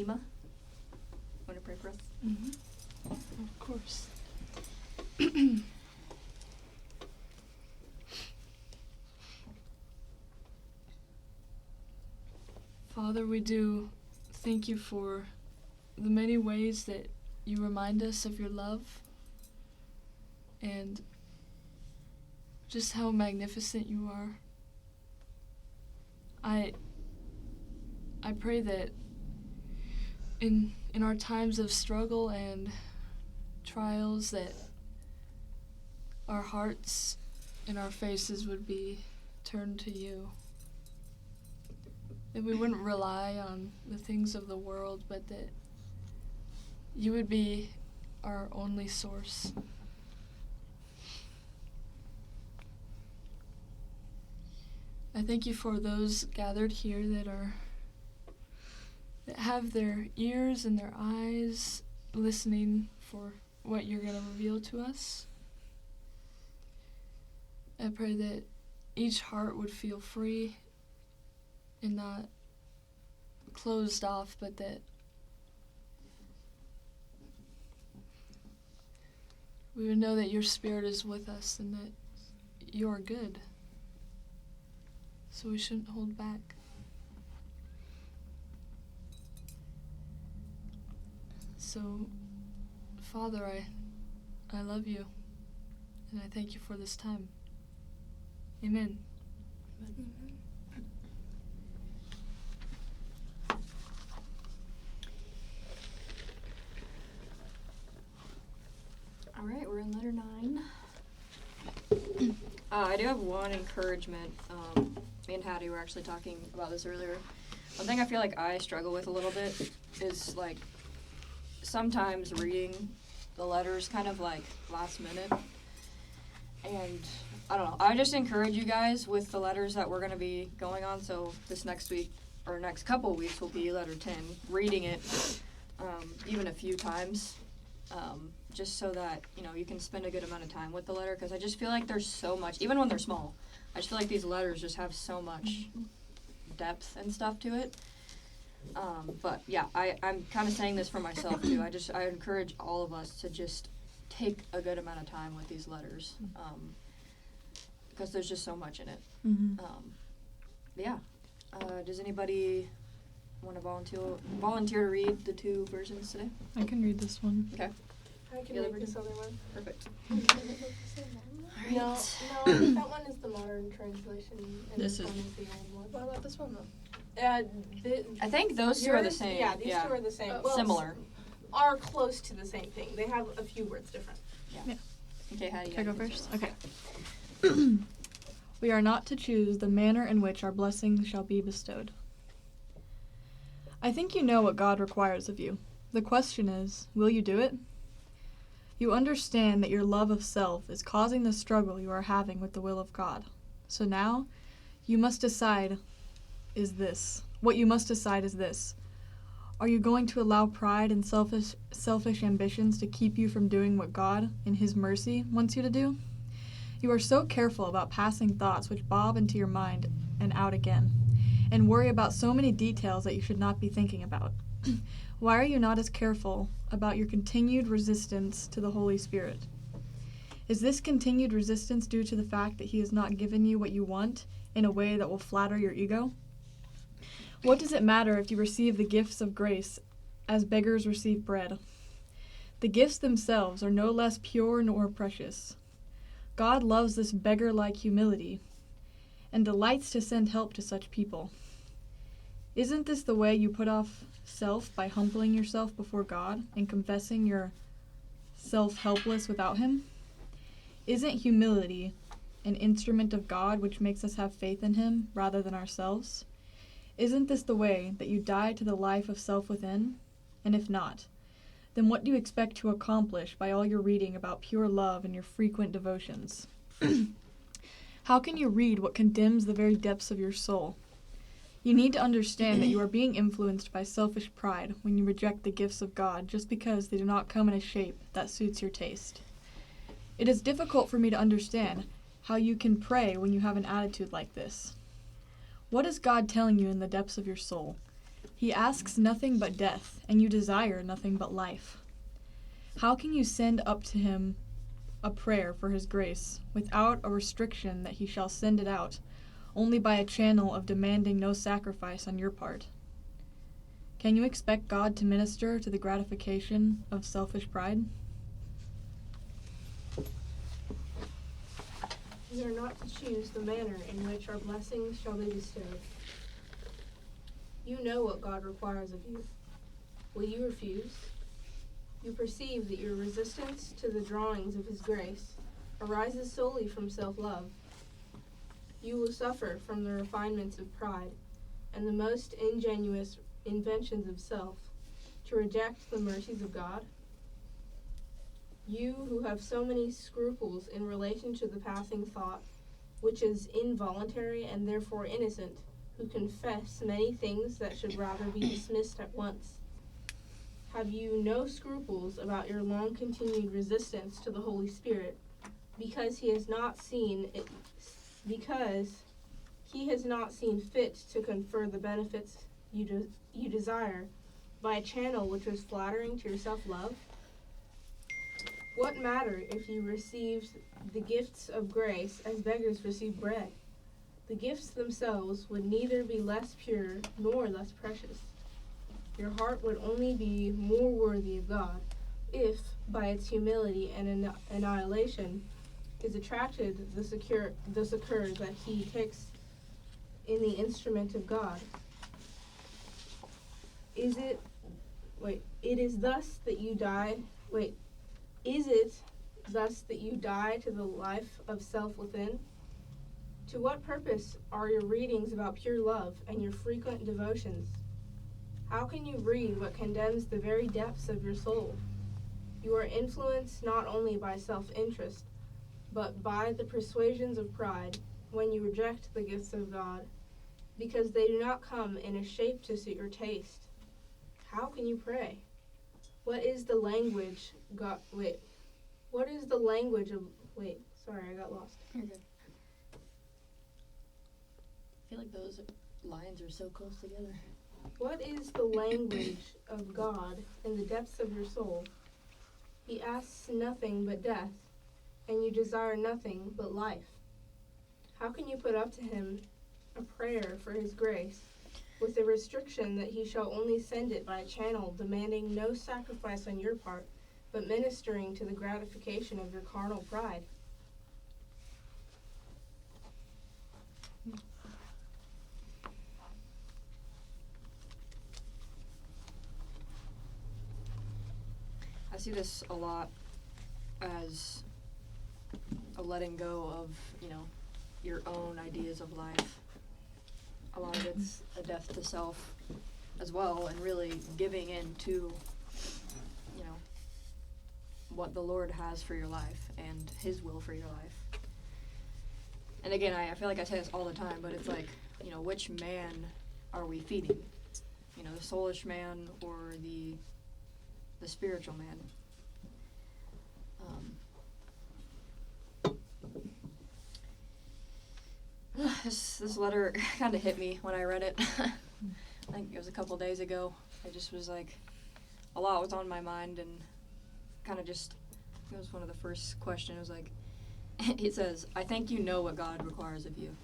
Ema, want to pray for us? Mm-hmm. Of course. Father, we do thank you for the many ways that you remind us of your love and just how magnificent you are. I pray that in our times of struggle and trials that our hearts and our faces would be turned to you. That we wouldn't rely on the things of the world, but that you would be our only source. I thank you for those gathered here that have their ears and their eyes listening for what you're going to reveal to us. I pray that each heart would feel free and not closed off, but that we would know that your Spirit is with us and that you are good. So we shouldn't hold back. So, Father, I love you, and I thank you for this time. Amen. Mm-hmm. All right, we're in letter 9. I do have one encouragement. Me and Hattie were actually talking about this earlier. One thing I feel like I struggle with a little bit is, like, sometimes reading the letters kind of, like, last minute. And, I don't know, I just encourage you guys with the letters that we're going to be going on. So this next week, or next couple weeks, will be letter 10. Reading it even a few times. Just so that, you know, you can spend a good amount of time with the letter, because I just feel like there's so much, even when they're small, I just feel like these letters just have so much depth and stuff to it. But yeah, I'm kind of saying this for myself too. I encourage all of us to just take a good amount of time with these letters, because there's just so much in it. Mm-hmm. Yeah. Does anybody want to volunteer to read the 2 versions today? I can read this one. Okay. I can Yeah, read we're this other one. Perfect. No, I think that one is the modern translation, and This this is- one is the old one. What about this one, though? I think those 2 are the yours- same. Yeah, these 2 are the same. Well, Similar. Are close to the same thing. They have a few words different. Okay, how do you Can I go guys first? Okay. We are not to choose the manner in which our blessings shall be bestowed. I think you know what God requires of you. The question is, will you do it? You understand that your love of self is causing the struggle you are having with the will of God. So now, you must decide what you must decide is this. Are you going to allow pride and selfish ambitions to keep you from doing what God, in His mercy, wants you to do? You are so careful about passing thoughts which bob into your mind and out again, and worry about so many details that you should not be thinking about. Why are you not as careful about your continued resistance to the Holy Spirit? Is this continued resistance due to the fact that He has not given you what you want in a way that will flatter your ego? What does it matter if you receive the gifts of grace as beggars receive bread? The gifts themselves are no less pure nor precious. God loves this beggar-like humility and delights to send help to such people. Isn't this the way you put off self by humbling yourself before God and confessing your self-helpless without Him? Isn't humility an instrument of God which makes us have faith in Him rather than ourselves? Isn't this the way that you die to the life of self within? And if not, then what do you expect to accomplish by all your reading about pure love and your frequent devotions? How can you read what condemns the very depths of your soul? You need to understand that you are being influenced by selfish pride when you reject the gifts of God just because they do not come in a shape that suits your taste. It is difficult for me to understand how you can pray when you have an attitude like this. What is God telling you in the depths of your soul? He asks nothing but death, and you desire nothing but life. How can you send up to him a prayer for his grace, without a restriction that he shall send it out, only by a channel of demanding no sacrifice on your part? Can you expect God to minister to the gratification of selfish pride? We are not to choose the manner in which our blessings shall be bestowed. You know what God requires of you. Will you refuse? You perceive that your resistance to the drawings of his grace arises solely from self-love. You will suffer from the refinements of pride and the most ingenuous inventions of self to reject the mercies of God. You who have so many scruples in relation to the passing thought, which is involuntary and therefore innocent, who confess many things that should rather be dismissed at once. Have you no scruples about your long-continued resistance to the Holy Spirit, because he has not seen fit to confer the benefits you desire by a channel which was flattering to your self-love? What matter if you received the gifts of grace as beggars receive bread? The gifts themselves would neither be less pure nor less precious. Your heart would only be more worthy of God if, by its humility and annihilation, is attracted the succor that he takes in the instrument of God. Is it thus that you die to the life of self within? To what purpose are your readings about pure love and your frequent devotions? How can you read what condemns the very depths of your soul? You are influenced not only by self-interest, but by the persuasions of pride when you reject the gifts of God, because they do not come in a shape to suit your taste. How can you pray? What is the language I got lost. You're good. I feel like those lines are so close together. What is the language of God in the depths of your soul? He asks nothing but death, and you desire nothing but life. How can you put up to him a prayer for his grace, with the restriction that he shall only send it by a channel demanding no sacrifice on your part, but ministering to the gratification of your carnal pride? I see this a lot as a letting go of, your own ideas of life. A lot of it's a death to self as well, and really giving in to, what the Lord has for your life and his will for your life. And again, I feel like I say this all the time, but it's like, which man are we feeding? The soulish man or the spiritual man? This letter kind of hit me when I read it. I think it was a couple days ago. I just was like, a lot was on my mind, and kind of just, it was one of the first questions. It was like, it says, I think you know what God requires of you.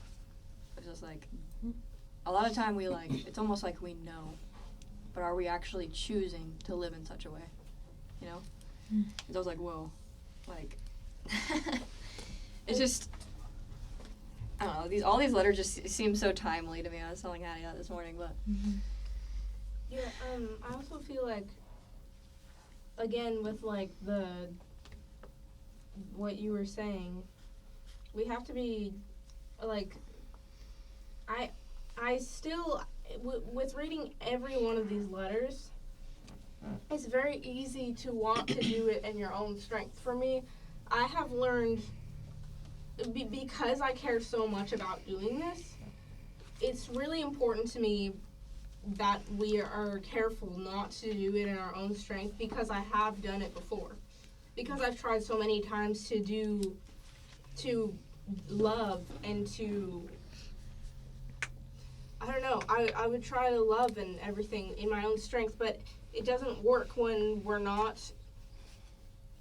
It's just like, a lot of time it's almost like we know, but are we actually choosing to live in such a way? And I was like, whoa, it's just, I don't know, all these letters just seem so timely to me. I was telling Hattie that this morning, but. Yeah, I also feel like, again, with what you were saying, we have to be, I still, with reading every one of these letters, it's very easy to want to do it in your own strength. For me, I have learned, because I care so much about doing this, it's really important to me that we are careful not to do it in our own strength, because I have done it before. Because I've tried so many times to love and to, I don't know, I would try to love and everything in my own strength, but it doesn't work when we're not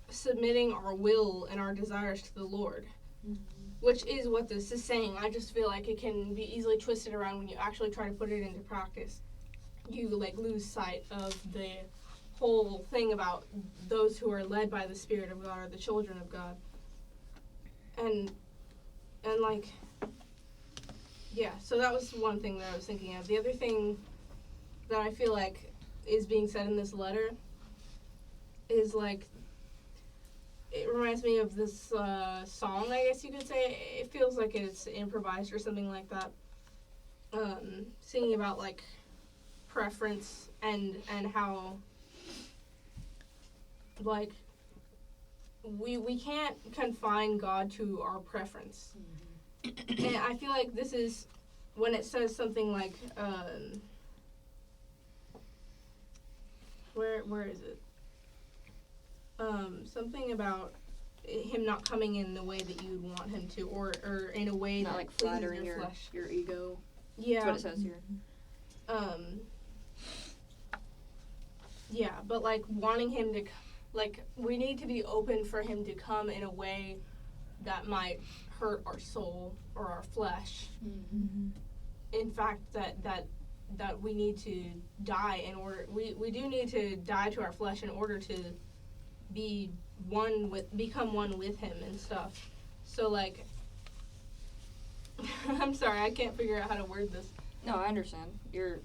submitting our will and our desires to the Lord, which is what this is saying. I just feel like it can be easily twisted around when you actually try to put it into practice. You like lose sight of the whole thing about those who are led by the Spirit of God, or the children of God. And like, yeah, so that was one thing that I was thinking of. The other thing that I feel like is being said in this letter is like, it reminds me of this song, I guess you could say. It feels like it's improvised or something like that. Singing about like preference and how like we can't confine God to our preference. And I feel like this is when it says something like where is it? Something about him not coming in the way that you would want him to, or in a way Not that like pleases flattering your flesh. your ego. Yeah. That's what it says here. Yeah, but like wanting him to, like, we need to be open for him to come in a way that might hurt our soul or our flesh. In fact, that we need to die in order. We do need to die to our flesh in order to become one with him and stuff. So like, I'm sorry, I can't figure out how to word this. No, I understand.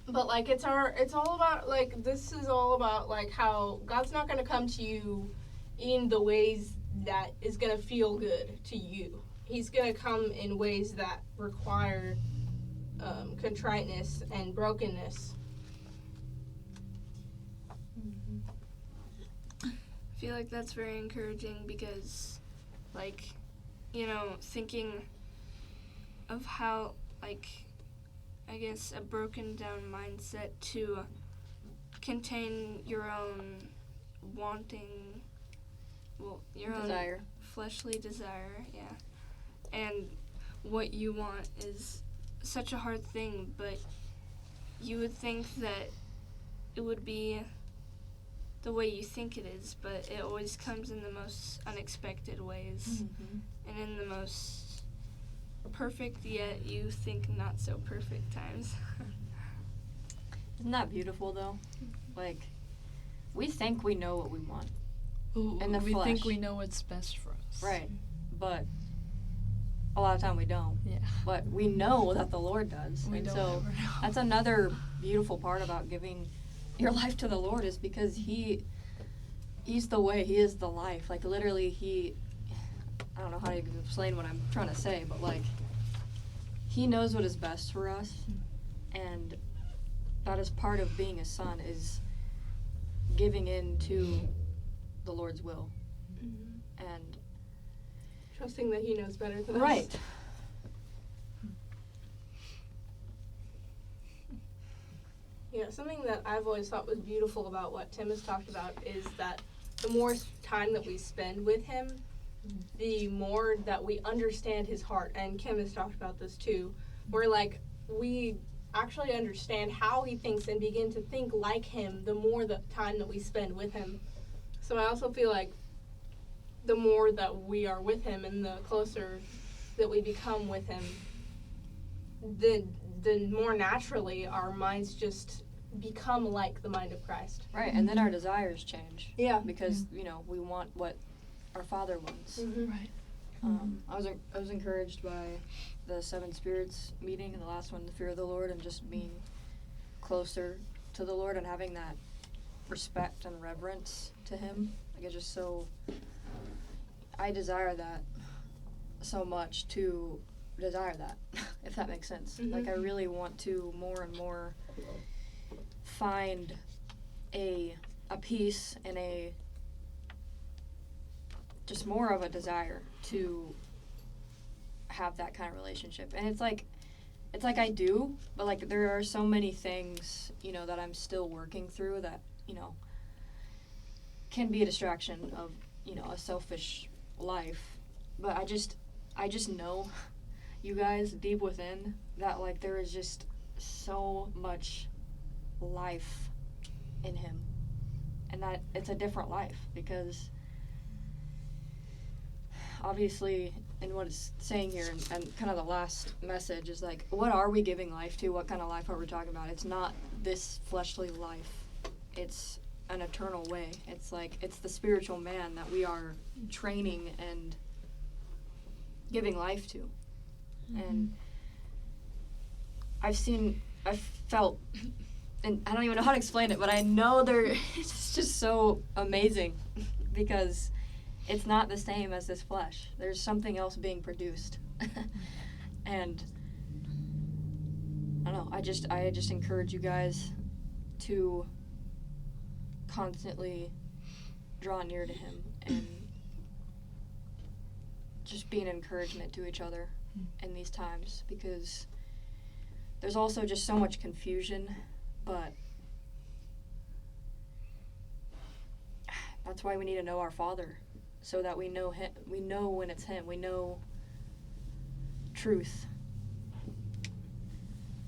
But like it's all about like, this is all about like how God's not going to come to you in the ways that is going to feel good to you. He's going to come in ways that require contriteness and brokenness. I feel like that's very encouraging because, like, you know, thinking of how, like, I guess a broken down mindset to contain your own wanting, well, your Desire. own fleshly desire, yeah. And what you want is such a hard thing, but you would think that it would be the way you think it is, but it always comes in the most unexpected ways and in the most perfect yet you think not so perfect times. Isn't that beautiful though? Like, we think we know what we want. Ooh, In the we flesh. think we know what's best for us. Right. But a lot of time we don't. Yeah. But we know that the Lord does. We and don't so ever know. that's another beautiful part about giving your life to the Lord, is because He's the way, He is the life. Like, literally, I don't know how to explain what I'm trying to say, but like, He knows what is best for us, and that is part of being a son, is giving in to the Lord's will. And Trusting that he knows better than us. right. Yeah, something that I've always thought was beautiful about what Tim has talked about is that the more time that we spend with him, the more that we understand his heart. And Kim has talked about this too, where like we actually understand how he thinks and begin to think like him the more the time that we spend with him. So I also feel like the more that we are with him and the closer that we become with him, the more naturally our minds just become like the mind of Christ. Right, and then our desires change. Yeah. Because, you know, we want what our Father wants. Right. I was encouraged by the Seven Spirits meeting, and the last one, the fear of the Lord, and just being closer to the Lord and having that respect and reverence to Him. Like, it's just so, I desire that so much, to desire that, if that makes sense. Like, I really want to more and more find a peace and just more of a desire to have that kind of relationship. And it's like I do, but like there are so many things, you know, that I'm still working through that, you know, can be a distraction of, you know, a selfish life. But I just know, you guys, deep within, that like there is just so much life in him, and that it's a different life, because obviously in what it's saying here, and kind of the last message is like, what are we giving life to? What kind of life are we talking about? It's not this fleshly life, it's an eternal way. It's like, it's the spiritual man that we are training and giving life to. And I've felt, and I don't even know how to explain it, but I know it's just so amazing, because it's not the same as this flesh. There's something else being produced. And I don't know, I just encourage you guys to constantly draw near to him and just be an encouragement to each other in these times, because there's also just so much confusion, but that's why we need to know our Father, so that we know him, we know when it's him, we know truth.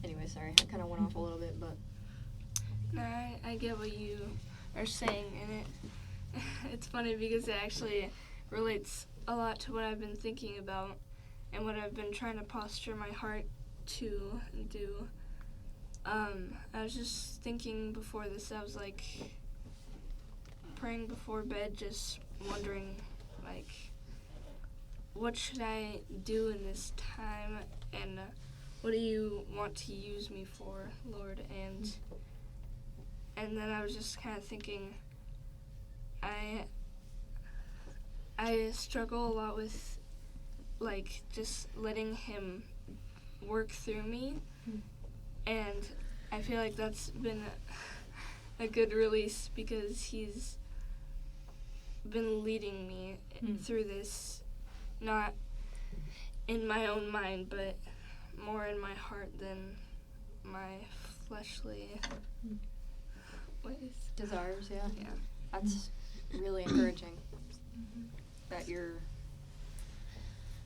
Anyway, sorry, I kind of went off a little bit, but No, I get what you are saying, and it's funny because it actually relates a lot to what I've been thinking about and what I've been trying to posture my heart to do. I was just thinking before this, I was like praying before bed, just wondering, like, what should I do in this time, and what do you want to use me for, Lord? And then I was just kind of thinking, I struggle a lot with, like, just letting him work through me, and I feel like that's been a good release, because he's been leading me through this, not in my own mind, but more in my heart than my fleshly ways. desires, yeah. Yeah. That's really encouraging that you're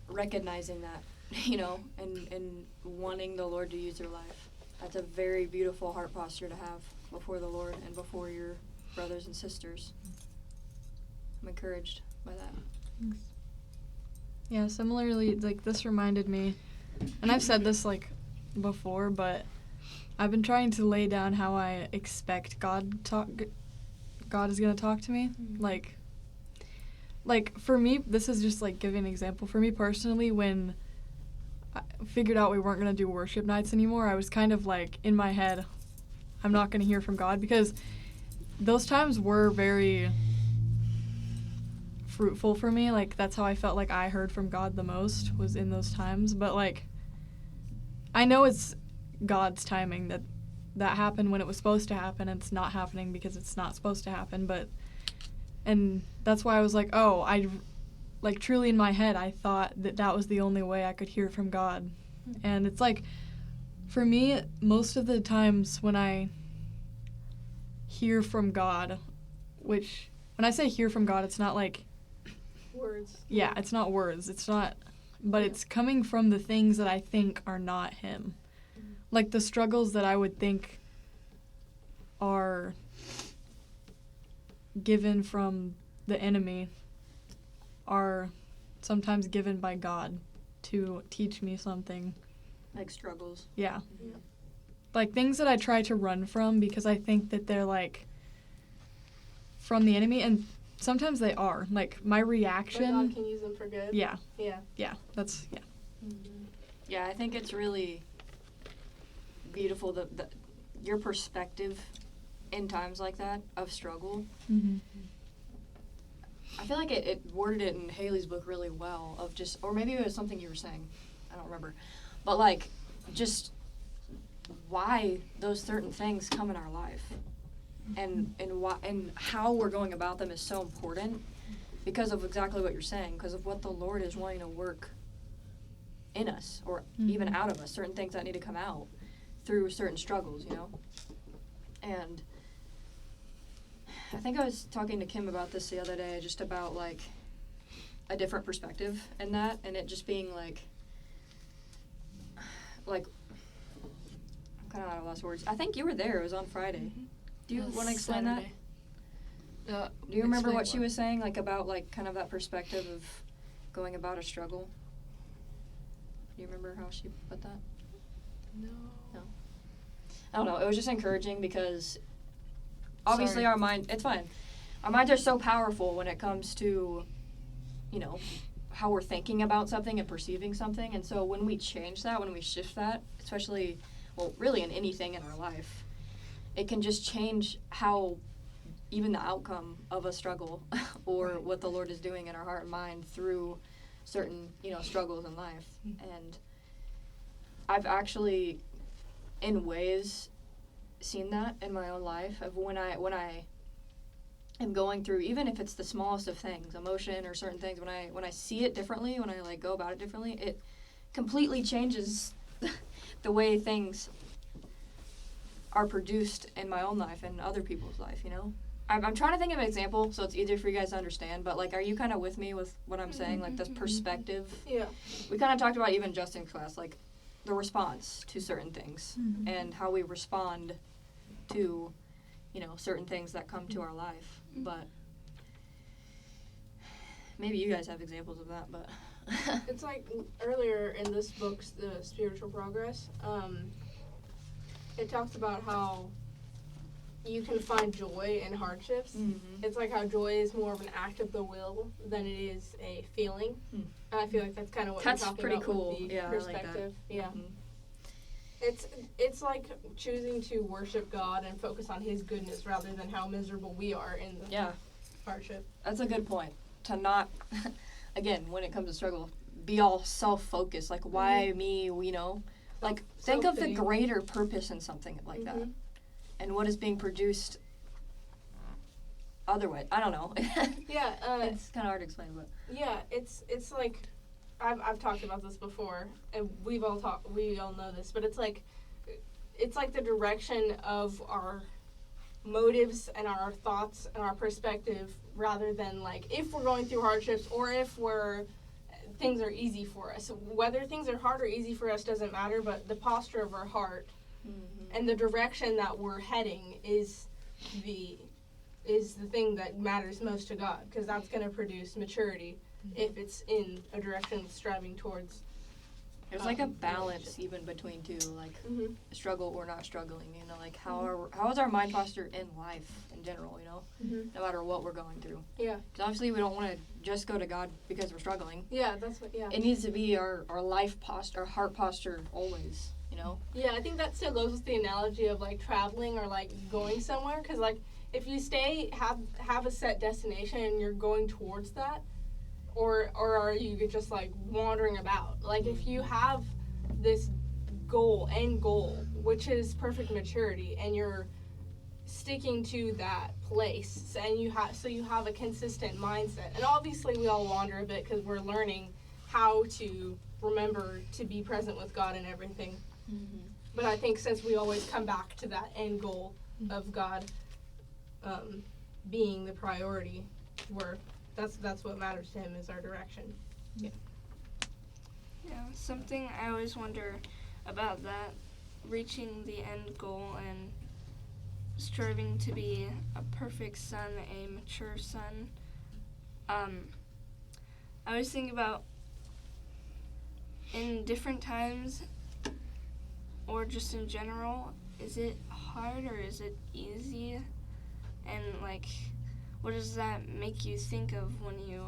recognizing that, and wanting the Lord to use your life. That's a very beautiful heart posture to have before the Lord and before your brothers and sisters. I'm encouraged by that. Yeah, similarly, like, this reminded me, and I've said this, like, before, but I've been trying to lay down how I expect God is going to talk to me. Like, for me, this is just, like, giving an example. For me personally, when I figured out we weren't going to do worship nights anymore, I was kind of, like, in my head, I'm not going to hear from God, because those times were very fruitful for me. Like, that's how I felt like I heard from God the most, was in those times. But, like, I know it's God's timing that happened when it was supposed to happen, and it's not happening because it's not supposed to happen. And that's why I was like, oh, like, truly in my head, I thought that was the only way I could hear from God. And it's like, for me, most of the times when I hear from God, which, when I say hear from God, it's not like, Words. yeah, it's not words, it's not, but it's coming from the things that I think are not him. Like, the struggles that I would think are given from the enemy are sometimes given by God to teach me something. Like struggles. Yeah. Yeah. Like, things that I try to run from because I think that they're, like, from the enemy, and sometimes they are. Like, my But reaction... God can use them for good. Yeah. Yeah. Yeah. That's... Yeah. Yeah, I think it's really beautiful that your perspective in times like that of struggle. Mm-hmm. I feel like it worded it in Haley's book really well, of just, or maybe it was something you were saying, I don't remember, but like, just why those certain things come in our life, and why and how we're going about them is so important, because of exactly what you're saying, because of what the Lord is wanting to work in us, or even out of us, certain things that need to come out through certain struggles, and I think I was talking to Kim about this the other day, just about, like, a different perspective in that, and it just being, like, I'm kind of out of lost words. I think you were there. It was on Friday. Do you It was want to explain Saturday. that? Do you remember what she was saying, like about like kind of that perspective of going about a struggle? Do you remember how she put that? No. I don't know. It was just encouraging because obviously Sorry. our mind, it's fine. Our minds are so powerful when it comes to, you know, how we're thinking about something and perceiving something. And so when we change that, when we shift that, especially, well, really in anything in our life, it can just change how even the outcome of a struggle or what the Lord is doing in our heart and mind through certain, you know, struggles in life. And I've actually, in ways, seen that in my own life of when I am going through, even if it's the smallest of things, emotion or certain things, when I see it differently, when I like go about it differently, it completely changes the way things are produced in my own life and other people's life, you know? I'm trying to think of an example so it's easier for you guys to understand, but like, are you kind of with me with what I'm saying? Like this perspective? Yeah. We kind of talked about even Justin's class, like the response to certain things Mhm. and how we respond to, you know, certain things that come to our life. But maybe you guys have examples of that, but It's like earlier in this book, The Spiritual Progress, it talks about how you can find joy in hardships. Mhm. It's like how joy is more of an act of the will than it is a feeling. Hmm. And I feel like that's kind of what That's you're talking pretty about cool. with the Yeah, I like that. perspective. Yeah. Mhm. It's like choosing to worship God and focus on His goodness rather than how miserable we are in the Yeah, hardship. that's a good point. To not, again, when it comes to struggle, be all self-focused. Like, why me, you know? Like, think of the Self-pity. greater purpose in something like that. Mhm. And what is being produced otherwise. I don't know. Yeah. It's kind of hard to explain, but. Yeah, it's like I've talked about this before, and we all know this, but it's like the direction of our motives and our thoughts and our perspective rather than like if we're going through hardships or if things are easy for us. Whether things are hard or easy for us doesn't matter, but the posture of our heart and the direction that we're heading is the thing that matters most to God, because that's going to produce maturity if it's in a direction striving towards. There's like a balance even between two, like struggle or not struggling, you know, like how is our mind posture in life in general, you know, no matter what we're going through. Yeah. Because obviously we don't want to just go to God because we're struggling. Yeah, that's what. Yeah. It needs to be our life posture, our heart posture always, you know. Yeah, I think that still goes with the analogy of like traveling or like going somewhere, because like if you have a set destination and you're going towards that, or are you just like wandering about? Like if you have this end goal, which is perfect maturity, and you're sticking to that place, and you have a consistent mindset. And obviously we all wander a bit because we're learning how to remember to be present with God and everything. But I think since we always come back to that end goal of God being the priority, that's what matters to Him, is our direction. Yeah, something I always wonder about that, reaching the end goal and striving to be a perfect son, a mature son. I always think about in different times or just in general, is it hard or is it easy? And like, what does that make you think of when you're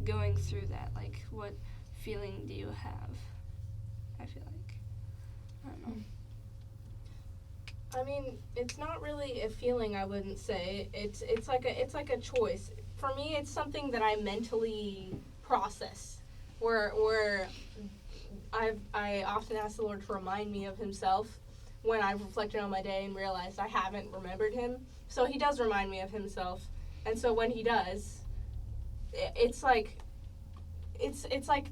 going through that? Like, what feeling do you have? I feel like, I don't know. I mean, it's not really a feeling, I wouldn't say. It's like a choice. For me, it's something that I mentally process, where I often ask the Lord to remind me of Himself when I've reflected on my day and realized I haven't remembered Him. So He does remind me of Himself, and so when He does, it's like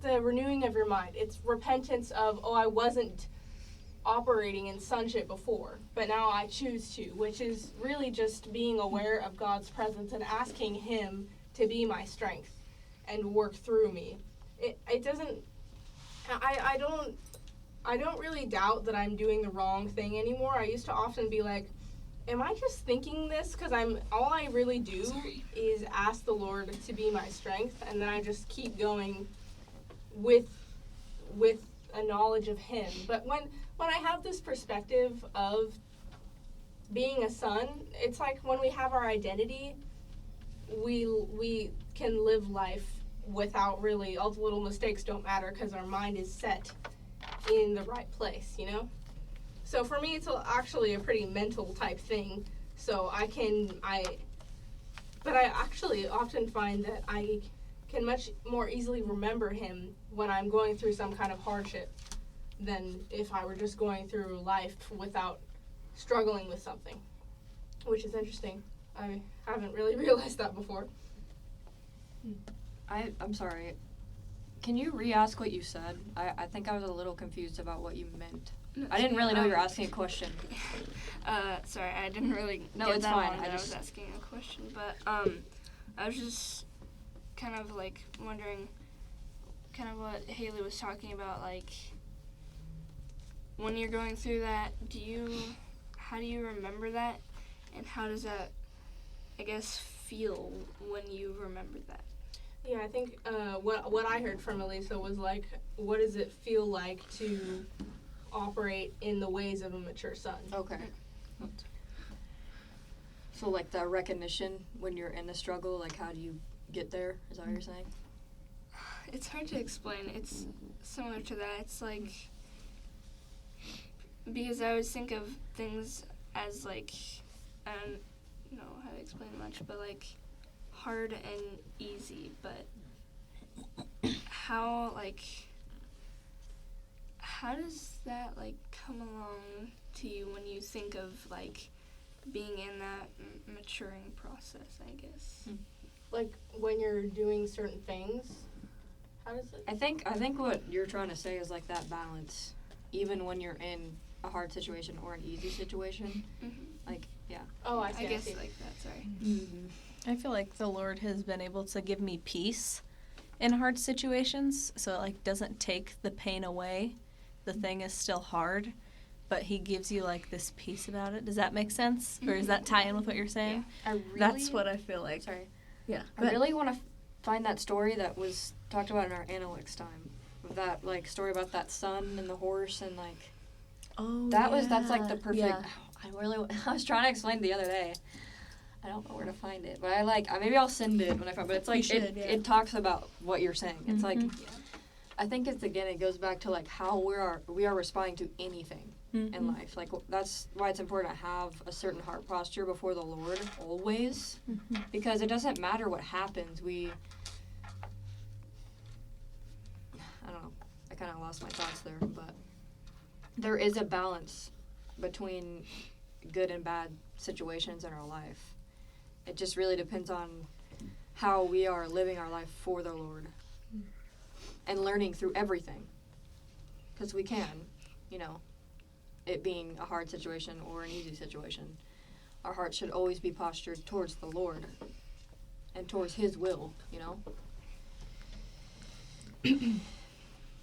the renewing of your mind. It's repentance of, oh, I wasn't operating in sonship before, but now I choose to, which is really just being aware of God's presence and asking Him to be my strength and work through me. It doesn't I don't really doubt that I'm doing the wrong thing anymore. I used to often be like, am I just thinking this because all I really do is ask the Lord to be my strength, and then I just keep going with a knowledge of Him. But when I have this perspective of being a son, it's like when we have our identity, we can live life without really, all the little mistakes don't matter because our mind is set in the right place, you know? So for me, it's actually a pretty mental type thing. So but I actually often find that I can much more easily remember Him when I'm going through some kind of hardship than if I were just going through life without struggling with something, which is interesting. I haven't really realized that before. I'm sorry. Can you re-ask what you said? I think I was a little confused about what you meant. I didn't really know you were asking a question. Sorry, I didn't really No, get it's that fine. one I that I just- was asking a question, but I was just kind of like wondering kind of what Haley was talking about, like when you're going through that, how do you remember that, and how does that, I guess, feel when you remember that? Yeah, I think what I heard from Elisa was like, what does it feel like to operate in the ways of a mature son? Okay. So like the recognition when you're in the struggle, like how do you get there? Is that what you're saying? It's hard to explain. It's similar to that. It's like, because I always think of things as like, I don't know how to explain much, but like hard and easy, but how does that like come along to you when you think of like being in that maturing process, I guess? Like when you're doing certain things, how does it? I think what you're trying to say is like that balance, even when you're in a hard situation or an easy situation. Mm-hmm. Like, yeah. Oh, I see. I guess see. like that, sorry. I feel like the Lord has been able to give me peace in hard situations, so it like doesn't take the pain away. The thing is still hard, but He gives you like this peace about it. Does that make sense? Or does that tie in with what you're saying? I really, That's what I feel like. Sorry. Yeah. I really want to find that story that was talked about in our Analytics time. That like story about that son and the horse and like Oh, that's like the perfect. Yeah. I was trying to explain it the other day. I don't know where to find it, but maybe I'll send it when I find. But it's like it talks about what you're saying. It's like I think it goes back to like how we are responding to anything in life. Like that's why it's important to have a certain heart posture before the Lord always, because it doesn't matter what happens. I don't know. I kind of lost my thoughts there, but there is a balance between good and bad situations in our life. It just really depends on how we are living our life for the Lord and learning through everything. Because we can, it being a hard situation or an easy situation. Our heart should always be postured towards the Lord and towards His will,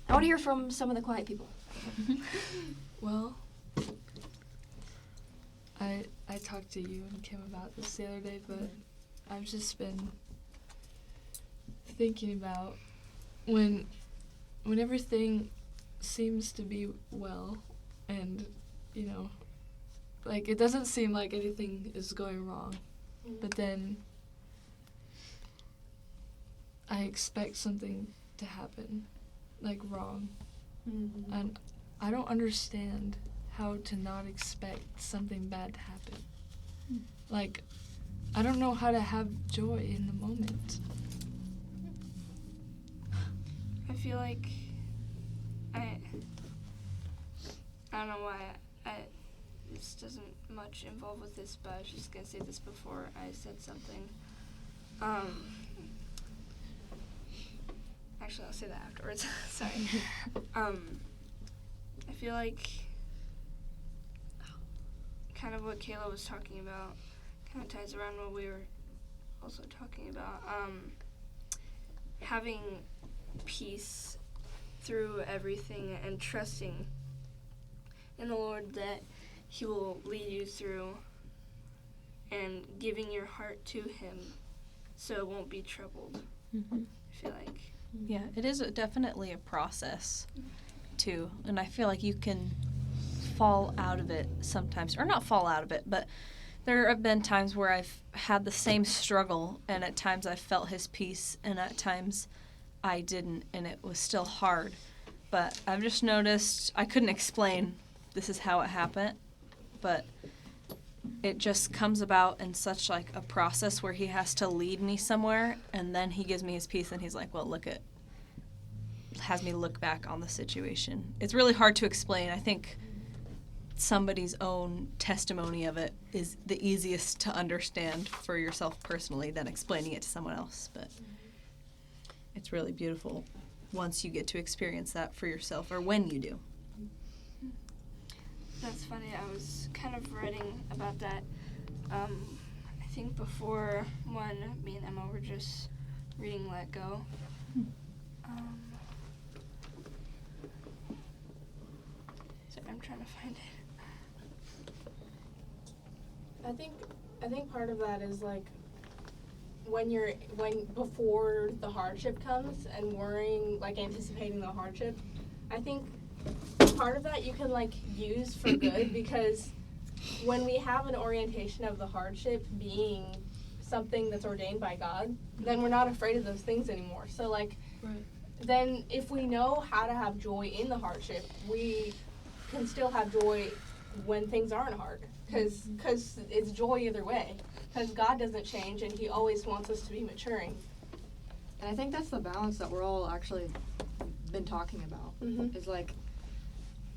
I want to hear from some of the quiet people. Well, I talked to you and Kim about this the other day, but I've just been thinking about when everything seems to be well and, like it doesn't seem like anything is going wrong, but then I expect something to happen, like wrong. And I don't understand how to not expect something bad to happen. Like, I don't know how to have joy in the moment. I feel like I don't know why this doesn't much involve with this, but I was just gonna say this before I said something. Actually, I'll say that afterwards. Sorry. I feel like kind of what Kayla was talking about kind of ties around what we were also talking about. Having peace through everything and trusting in the Lord that He will lead you through, and giving your heart to Him so it won't be troubled. Mm-hmm. I feel like. Yeah, it is definitely a process, too. And I feel like you can fall out of it sometimes. Or not fall out of it, but there have been times where I've had the same struggle, and at times I felt His peace, and at times I didn't, and it was still hard. But I've just noticed, I couldn't explain this is how it happened, but it just comes about in such like a process where He has to lead me somewhere, and then He gives me His peace, and He's like, well, has me look back on the situation. It's really hard to explain. I think somebody's own testimony of it is the easiest to understand for yourself personally than explaining it to someone else, but it's really beautiful once you get to experience that for yourself, or when you do. That's funny. I was kind of writing about that. I think before when me and Emma were just reading Let Go. Sorry, I'm trying to find it. I think part of that is like when before the hardship comes and worrying, like anticipating the hardship. I think part of that you can like use for good, because when we have an orientation of the hardship being something that's ordained by God, then we're not afraid of those things anymore. So like, then if we know how to have joy in the hardship, we can still have joy when things aren't hard, because it's joy either way, because God doesn't change and He always wants us to be maturing. And I think that's the balance that we're all actually been talking about. Mm-hmm. Is like,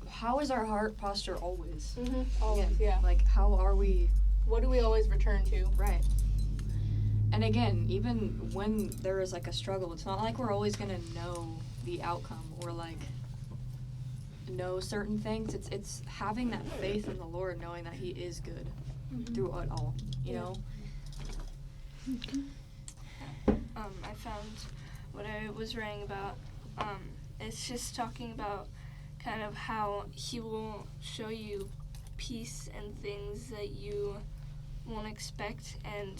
how is our heart posture always? Mm-hmm. Always, yeah. Like, how are we? What do we always return to? Right. And again, even when there is like a struggle, it's not like we're always gonna know the outcome or like know certain things. It's having that faith in the Lord, knowing that He is good through it all. You know. I found what I was writing about. It's just talking about kind of how He will show you peace and things that you won't expect, and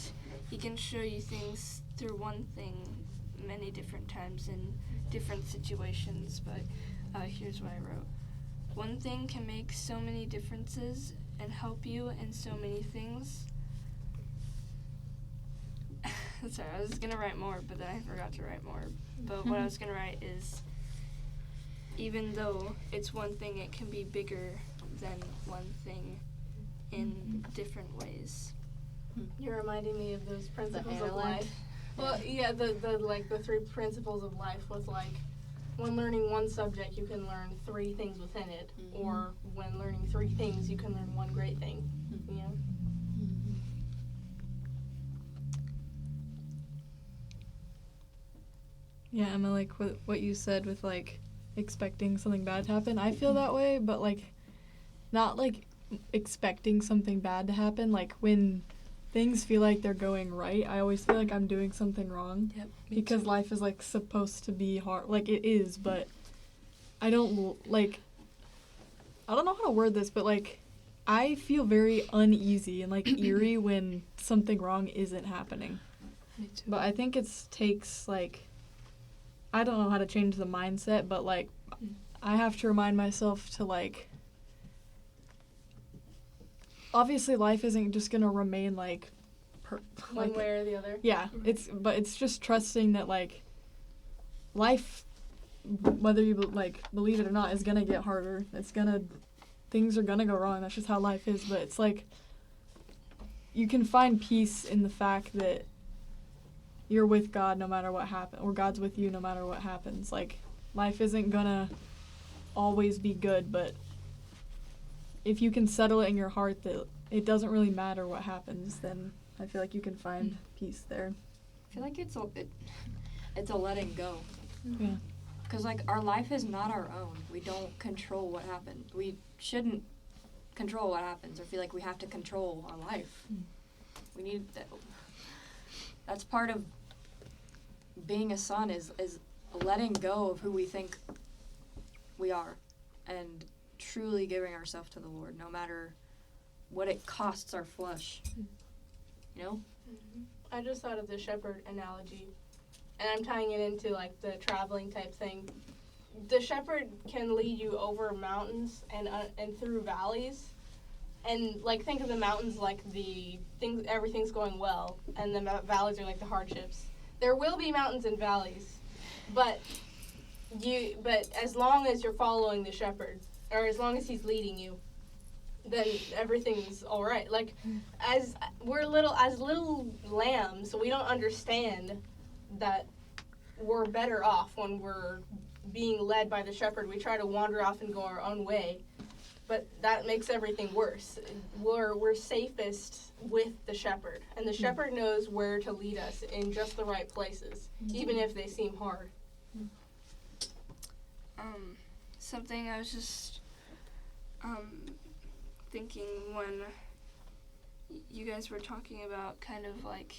He can show you things through one thing many different times in different situations. But here's what I wrote. One thing can make so many differences and help you in so many things. Sorry, I was going to write more, but then I forgot to write more. But what I was going to write is, even though it's one thing, it can be bigger than one thing in different ways. You're reminding me of those principles of analect. life. Well, yeah, the 3 principles of life was like, when learning one subject, you can learn 3 things within it, or when learning 3 things, you can learn one great thing. You know? Yeah, Emma, like what you said with like expecting something bad to happen. I feel that way, but like not like expecting something bad to happen. Like when things feel like they're going right, I always feel like I'm doing something wrong. Yep. Because life is like supposed to be hard. Like it is, but I don't like, I don't know how to word this, but like I feel very uneasy and like eerie when something wrong isn't happening. Me too. But I think it takes like, I don't know how to change the mindset, but like I have to remind myself to like, obviously life isn't just gonna remain like One way or the other. yeah, it's just trusting that like life, whether you like believe it or not, is gonna get harder. Things are gonna go wrong. That's just how life is. But it's like you can find peace in the fact that you're with God no matter what happens, or God's with you no matter what happens. Like life isn't gonna always be good, but if you can settle it in your heart that it doesn't really matter what happens, then I feel like you can find peace there. I feel like it's a letting go. Yeah. Because like our life is not our own. We don't control what happens. We shouldn't control what happens or feel like we have to control our life. We need that. That's part of being a son is letting go of who we think we are, and truly giving ourselves to the Lord, no matter what it costs our flesh. You know? I just thought of the shepherd analogy, and I'm tying it into like the traveling type thing. The shepherd can lead you over mountains and through valleys, and like think of the mountains like the things, everything's going well, and the valleys are like the hardships. There will be mountains and valleys, but as long as you're following the shepherd, or as long as he's leading you, then everything's all right. Like, as little lambs, we don't understand that we're better off when we're being led by the shepherd. We try to wander off and go our own way, but that makes everything worse. We're safest with the shepherd, and the shepherd knows where to lead us in just the right places, even if they seem hard. Something I was just thinking when you guys were talking about kind of like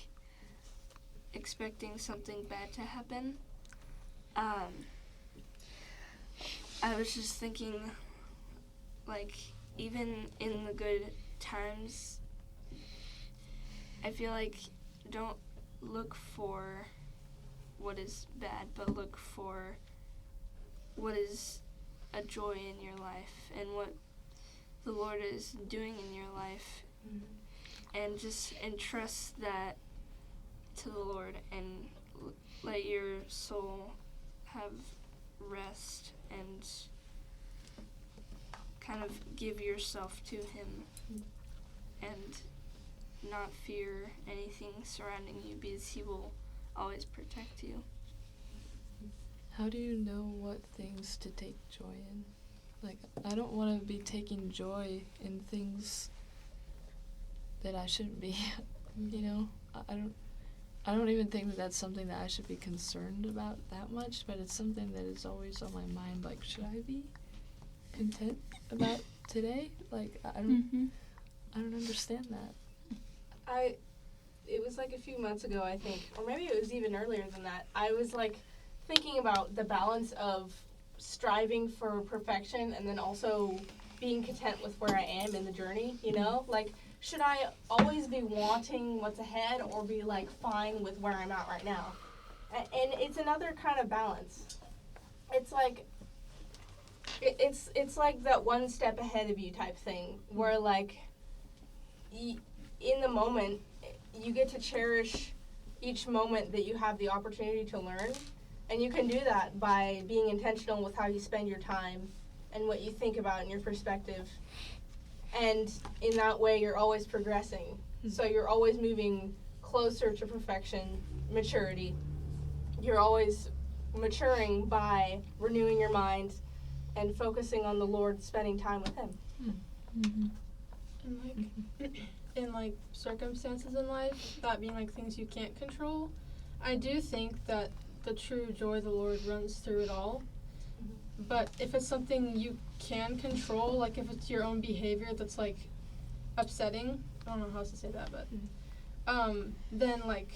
expecting something bad to happen. I was just thinking, like, even in the good times, I feel like don't look for what is bad, but look for what is a joy in your life and what the Lord is doing in your life, and just entrust that to the Lord and let your soul have rest and kind of give yourself to Him and not fear anything surrounding you, because He will always protect you. How do you know what things to take joy in? Like, I don't want to be taking joy in things that I shouldn't be. You know, I don't even think that that's something that I should be concerned about that much, but it's something that is always on my mind. Like, should I be content about today? Like, I don't understand that. It was like a few months ago, I think, or maybe it was even earlier than that. I was like thinking about the balance of striving for perfection and then also being content with where I am in the journey, you know? Like, should I always be wanting what's ahead or be like fine with where I'm at right now? And it's another kind of balance. It's like it's like that one step ahead of you type thing, where like in the moment you get to cherish each moment that you have the opportunity to learn, and you can do that by being intentional with how you spend your time and what you think about and your perspective. And in that way, you're always progressing. So you're always moving closer to perfection, maturity. You're always maturing by renewing your mind and focusing on the Lord, spending time with Him. And in like circumstances in life, that being like things you can't control, I do think that the true joy of the Lord runs through it all. But if it's something you can control, like if it's your own behavior that's like upsetting, I don't know how else to say that, but then like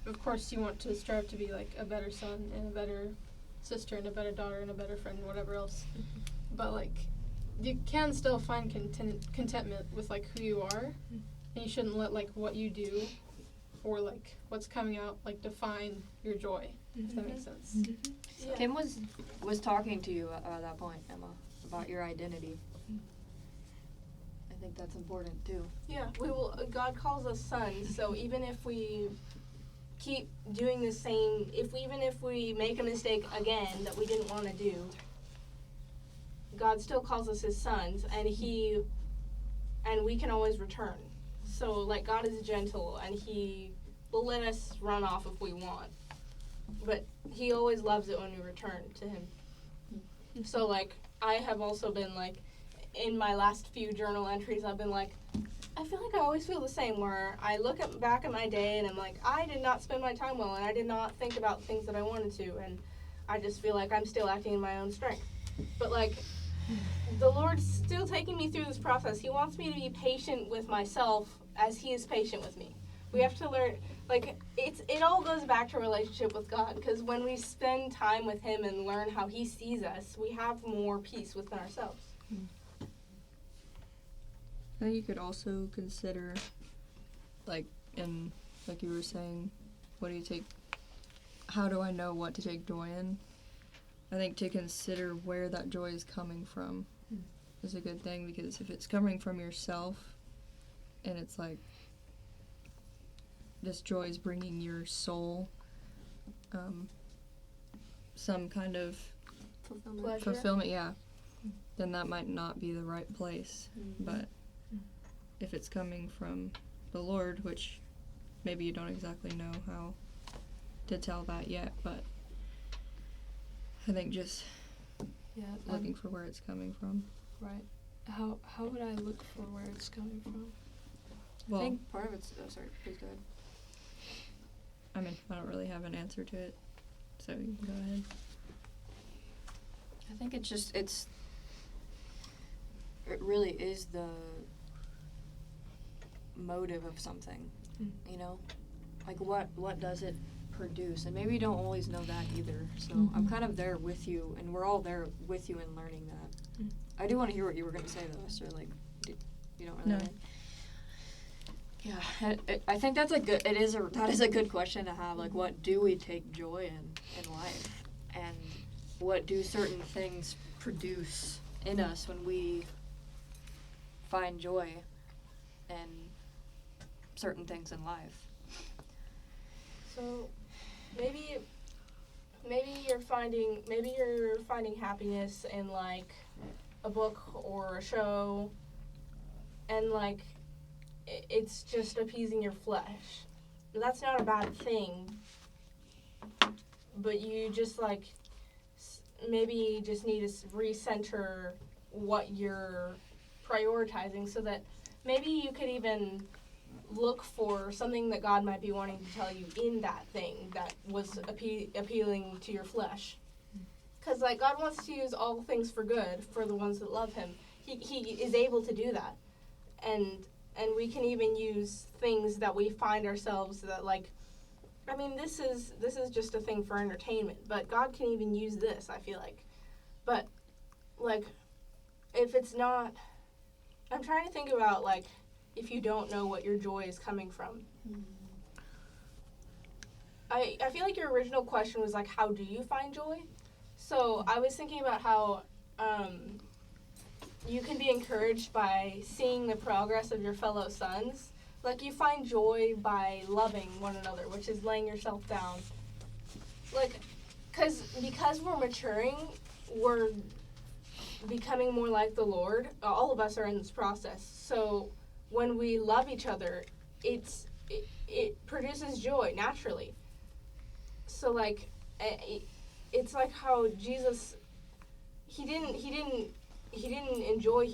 of course you want to strive to be like a better son and a better sister and a better daughter and a better friend and whatever else. But like you can still find contentment with like who you are, and you shouldn't let like what you do or like what's coming out like define your joy, if that makes sense. Yeah. Kim was talking to you at that point, Emma, about your identity. I think that's important too. Yeah, God calls us sons, so even if we keep doing the same, even if we make a mistake again that we didn't want to do, God still calls us His sons, and we can always return. So like God is gentle, and He will let us run off if we want, but He always loves it when we return to Him. So like I have also been like, in my last few journal entries, I've been like, I feel like I always feel the same, where I look back at my day and I'm like, I did not spend my time well, and I did not think about things that I wanted to, and I just feel like I'm still acting in my own strength. But like, the Lord's still taking me through this process. He wants me to be patient with myself as He is patient with me. We have to learn, like, it all goes back to relationship with God, because when we spend time with Him and learn how He sees us, we have more peace within ourselves. I think you could also consider, like you were saying, how do I know what to take joy in? I think to consider where that joy is coming from is a good thing, because if it's coming from yourself and it's like this joy is bringing your soul some kind of Pleasure. fulfillment, then that might not be the right place. But if it's coming from the Lord, which maybe you don't exactly know how to tell that yet, but I think just Yeah. looking for where it's coming from. Right. How would I look for where it's coming from? Well, I think part of it's sorry, please go ahead. I mean, I don't really have an answer to it, so you can go ahead. I think it really is the motive of something, you know? Like what does it produce? And maybe you don't always know that either, so I'm kind of there with you, and we're all there with you in learning that. I do want to hear what you were going to say though, Esther, like, you don't really No. Yeah, I think that is a good question to have. Like, what do we take joy in life, and what do certain things produce in us when we find joy in certain things in life? So maybe you're finding happiness in like a book or a show, and like it's just appeasing your flesh. That's not a bad thing, but you just like maybe just need to recenter what you're prioritizing, so that maybe you could even look for something that God might be wanting to tell you in that thing that was appealing to your flesh. Because like God wants to use all things for good for the ones that love Him. He is able to do that, and we can even use things that we find ourselves that like, I mean, this is just a thing for entertainment, but God can even use this, I feel like. But like, if it's not, I'm trying to think about like, if you don't know what your joy is coming from. I feel like your original question was like, how do you find joy? So I was thinking about how you can be encouraged by seeing the progress of your fellow sons. Like, you find joy by loving one another, which is laying yourself down. Like, because we're maturing, we're becoming more like the Lord. All of us are in this process. So when we love each other, it produces joy naturally. So like, it's like how Jesus, he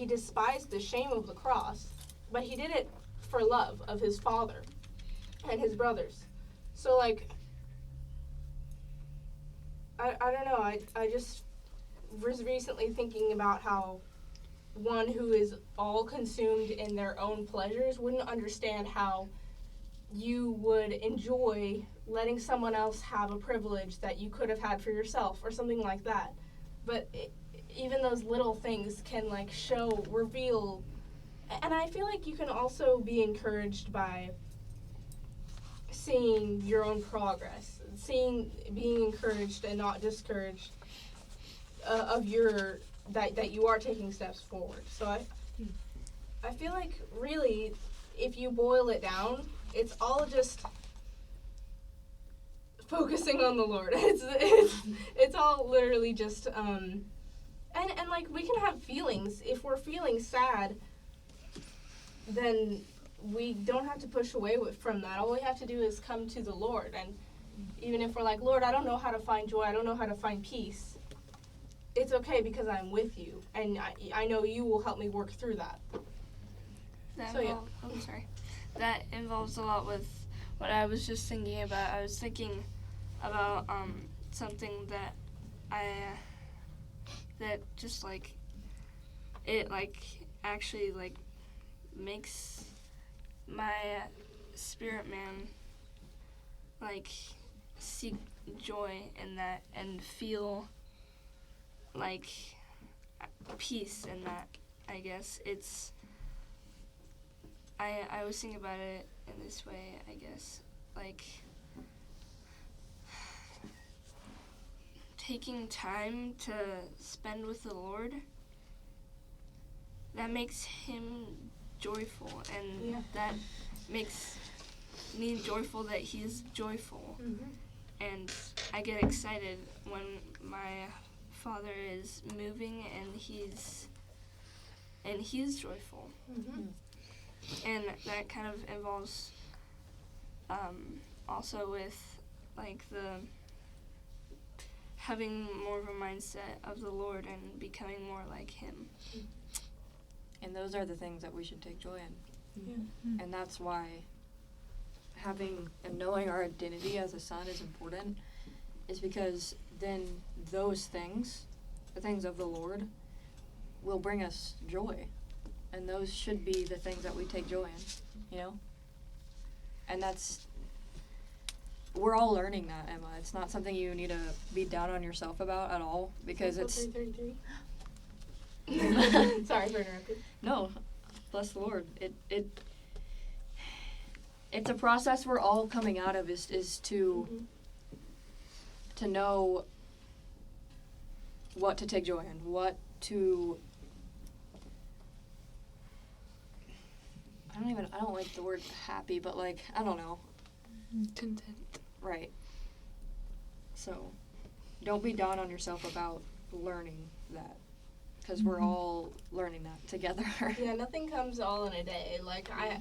despised the shame of the cross, but he did it for love of his Father and his brothers. So like, I don't know, I just was recently thinking about how one who is all consumed in their own pleasures wouldn't understand how you would enjoy letting someone else have a privilege that you could have had for yourself or something like that. But even those little things can like reveal, and I feel like you can also be encouraged by seeing your own progress, being encouraged and not discouraged of that you are taking steps forward. So I feel like really, if you boil it down, it's all just focusing on the Lord. It's all literally just and like, we can have feelings. If we're feeling sad, then we don't have to push away from that. All we have to do is come to the Lord. And even if we're like, Lord, I don't know how to find joy, I don't know how to find peace, it's okay, because I'm with you, and I know you will help me work through that. That involves a lot with what I was just thinking about. I was thinking about something that just like, it like actually like makes my spirit man, like, seek joy in that and feel, like, peace in that, I guess. It's, I was thinking about it in this way, I guess. Like, taking time to spend with the Lord, that makes him joyful, and Yeah. that makes me joyful that he's joyful. And I get excited when my father is moving and he's joyful. And that kind of involves also with, like, the having more of a mindset of the Lord and becoming more like him. And those are the things that we should take joy in. Yeah. And that's why having and knowing our identity as a son is important, is because then those things, the things of the Lord, will bring us joy. And those should be the things that we take joy in, you know? And that's, we're all learning that, Emma. It's not something you need to be down on yourself about at all, because it's, 3:33. Sorry for interrupting. no, bless the Lord. It's a process we're all coming out of, is to know what to take joy in, what to, I don't like the word happy, but like, I don't know. Content. Right. So, don't be down on yourself about learning that, because we're all learning that together. Yeah, nothing comes all in a day. Like I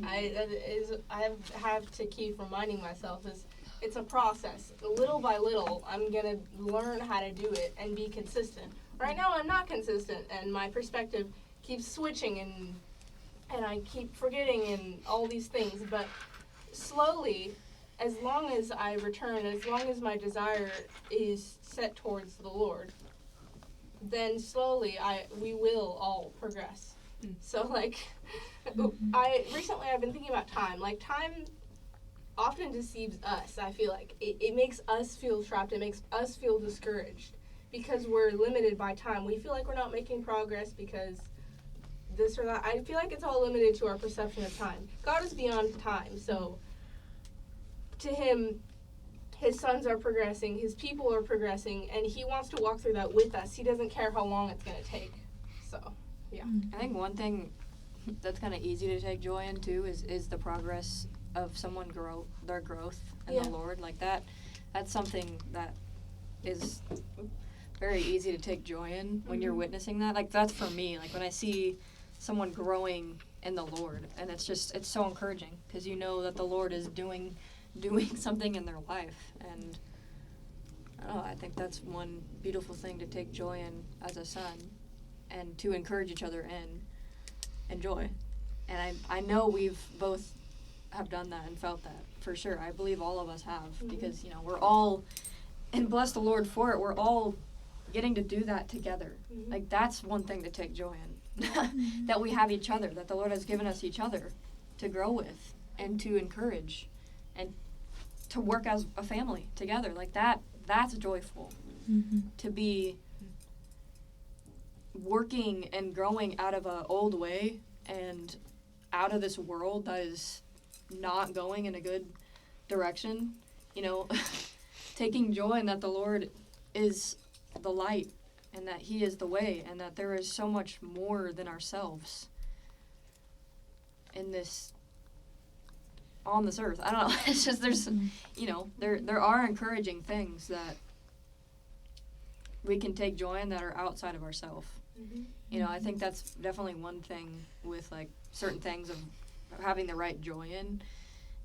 have to keep reminding myself is it's a process. Little by little, I'm gonna learn how to do it and be consistent. Right now, I'm not consistent, and my perspective keeps switching, and I keep forgetting and all these things. But slowly, as long as I return, as long as my desire is set towards the Lord, then slowly we will all progress. So like, I've been thinking about time. Like, time often deceives us. I feel like it makes us feel trapped. It makes us feel discouraged because we're limited by time. We feel like we're not making progress because this or that. I feel like it's all limited to our perception of time. God is beyond time, so to him, his sons are progressing, his people are progressing, and he wants to walk through that with us. He doesn't care how long it's going to take. So, yeah. I think one thing that's kind of easy to take joy in too is the progress of someone their growth in the Lord. Like that's something that is very easy to take joy in when you're witnessing that. Like, that's for me. Like, when I see someone growing in the Lord, and it's so encouraging, because you know that the Lord is doing something in their life. And I don't know, I think that's one beautiful thing to take joy in as a son, and to encourage each other in joy. And I know we've both have done that and felt that, for sure. I believe all of us have, because, you know, we're all, and bless the Lord for it, we're all getting to do that together. Like, that's one thing to take joy in. That we have each other, that the Lord has given us each other to grow with and to encourage and to work as a family together. Like, that's joyful. To be working and growing out of an old way and out of this world that is not going in a good direction, you know, taking joy in that the Lord is the light and that he is the way, and that there is so much more than ourselves in this, on this earth. I don't know. It's just, there's, you know, there are encouraging things that we can take joy in that are outside of ourselves. You know, I think that's definitely one thing with, like, certain things of having the right joy in.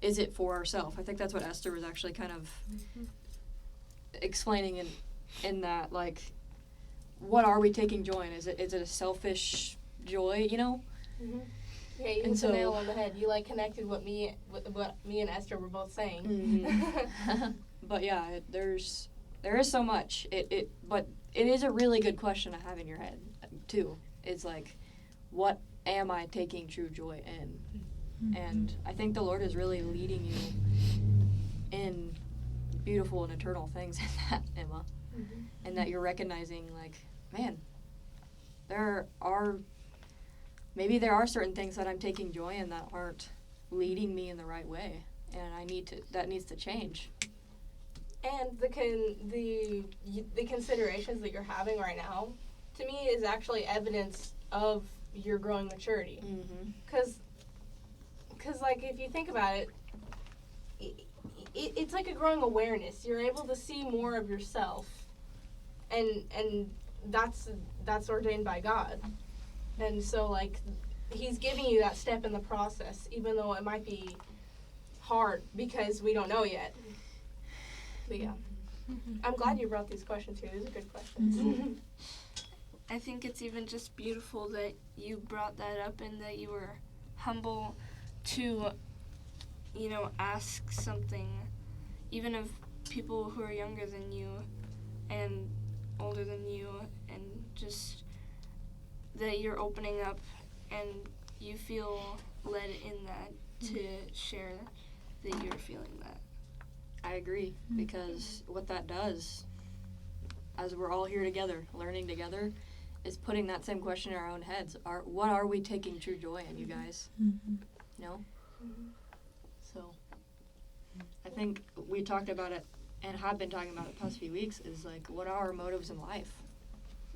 Is it for ourselves? I think that's what Esther was actually kind of explaining in that, like, what are we taking joy in? Is it a selfish joy, you know? Yeah, you hit the nail on the head. You, like, connected what me and Esther were both saying. But yeah, there is so much. But it is a really good question to have in your head too. It's like, what am I taking true joy in? And I think the Lord is really leading you in beautiful and eternal things in that, Emma. And that you're recognizing, like, man, there are certain things that I'm taking joy in that aren't leading me in the right way, and that needs to change. And the considerations that you're having right now, to me, is actually evidence of your growing maturity. Because like, if you think about it, it's like a growing awareness. You're able to see more of yourself, and that's ordained by God. And so, like, he's giving you that step in the process, even though it might be hard because we don't know yet. But yeah, I'm glad you brought these questions here. These are good questions. I think it's even just beautiful that you brought that up and that you were humble to, ask something, even of people who are younger than you and older than you, and just that you're opening up and you feel led in that to share that you're feeling that. I agree, because what that does, as we're all here together, learning together, is putting that same question in our own heads. What are we taking true joy in, you guys? So, I think we talked about it, and have been talking about it the past few weeks, is like, what are our motives in life?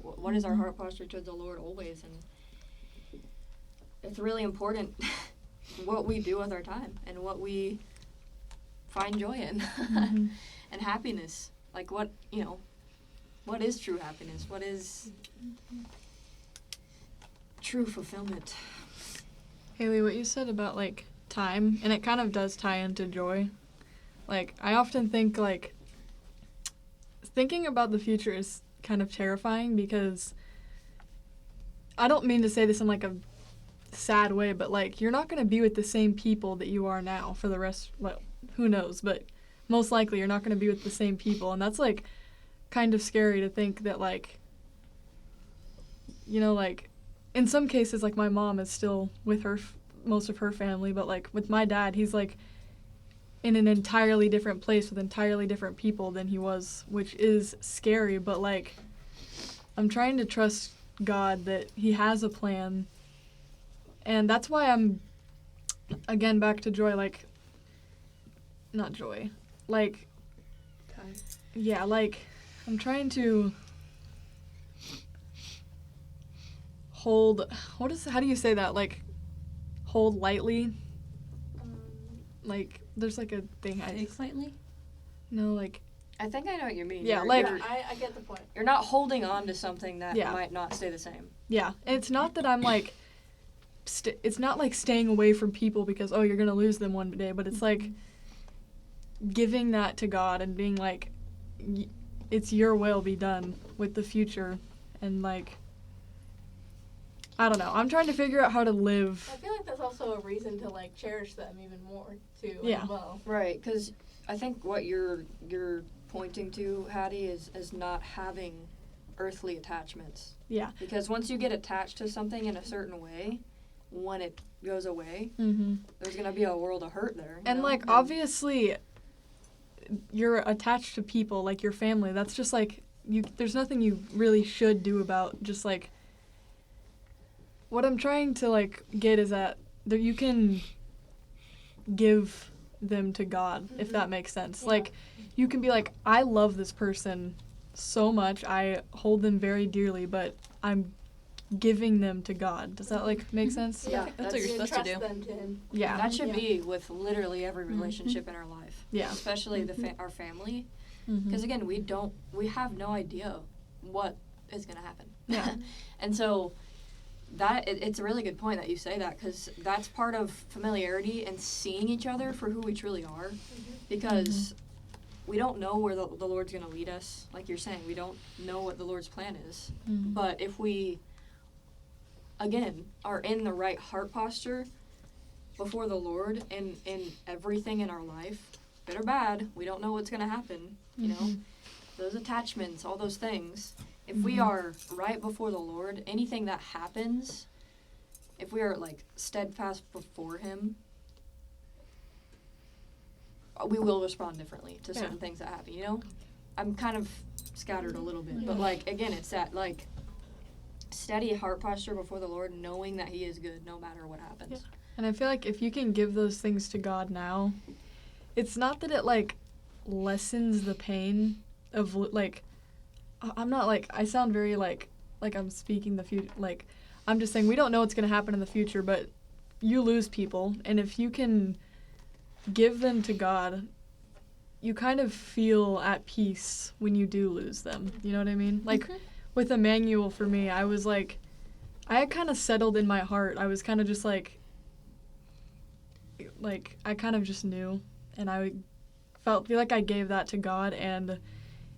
What is our heart posture towards the Lord always? And it's really important what we do with our time and what we find joy in and happiness. Like, what is true happiness? What is true fulfillment? Haley, what you said about, like, time, and it kind of does tie into joy. Like, I often think, like, thinking about the future is kind of terrifying, because I don't mean to say this in, like, a sad way, but, like, you're not going to be with the same people that you are now for the rest, well, who knows, but most likely you're not going to be with the same people, and that's, like, kind of scary to think that, like, like, in some cases, like, my mom is still with her, most of her family, but, like, with my dad, he's, like, in an entirely different place with entirely different people than he was, which is scary, but, like, I'm trying to trust God that he has a plan, and that's why I'm, again, back to joy, like, not joy, like, yeah, like, I'm trying to hold, how do you say that, like, hold lightly, like, there's, like, a thing Take lightly? no, like, I think I know what you mean. Yeah, You're- like- you're, I get the point. you're not holding on to something that Yeah. might not stay the same. yeah, and it's not that I'm, like, it's not, like, staying away from people because, oh, you're gonna lose them one day, but it's, like, giving that to God and being, like, it's your will be done with the future, and, like, I don't know, I'm trying to figure out how to live. I feel like that's also a reason to, like, cherish them even more too. Yeah. As well. Right, because I think what you're pointing to, Hattie, is not having earthly attachments. Yeah. Because once you get attached to something in a certain way, when it goes away, Mm-hmm. there's gonna be a world of hurt there. And, like, obviously, you're attached to people, like, your family. That's just, like, there's nothing you really should do about just, like, what I'm trying to, like, get is that you can give them to God, if that makes sense. Yeah. Like, you can be like, I love this person so much, I hold them very dearly, but I'm giving them to God. Does that, like, make sense? Yeah, That's what you're You supposed to entrust do. them to him. Yeah. that should Yeah. be with literally every relationship in our life. Yeah. Especially our family. Mhm. Because again, we have no idea what is gonna happen. Yeah. And so it's a really good point that you say that, because that's part of familiarity and seeing each other for who we truly are, because we don't know where the Lord's going to lead us. Like you're saying, we don't know what the Lord's plan is. Mhm. But if we, again, are in the right heart posture before the Lord in everything in our life, good or bad, we don't know what's going to happen, you know, those attachments, all those things. If we are right before the Lord, anything that happens, if we are, like, steadfast before him, we will respond differently to Yeah. certain things that happen, you know? I'm kind of scattered a little bit, but like again, it's that like steady heart posture before the Lord, knowing that He is good no matter what happens. And I feel like if you can give those things to God now, it's not that it like lessens the pain of like I'm not like I sound very like I'm speaking the future, like I'm just saying we don't know what's going to happen in the future, but you lose people, and if you can give them to God, you kind of feel at peace when you do lose them. You know what I mean? Like with Emmanuel, for me, I was like, I had kind of settled in my heart. I was kind of just like I kind of just knew, and I feel like I gave that to God, and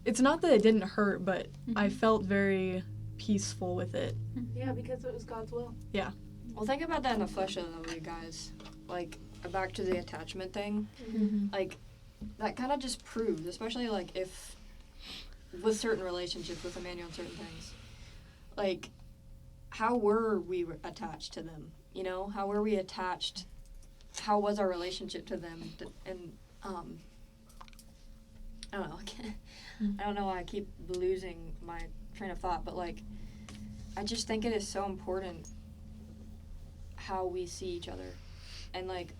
it's not that it didn't hurt, but I felt very peaceful with it. Yeah, because it was God's will. Well, think about that in the flesh, though, you guys. Like, back to the attachment thing. Like, that kind of just proves, especially, like, if, with certain relationships, with Emmanuel and certain things, like, how were we attached to them? You know? How were we attached? How was our relationship to them? And, I don't know. I don't know why I keep losing my train of thought, but, like, I just think it is so important how we see each other. And, like,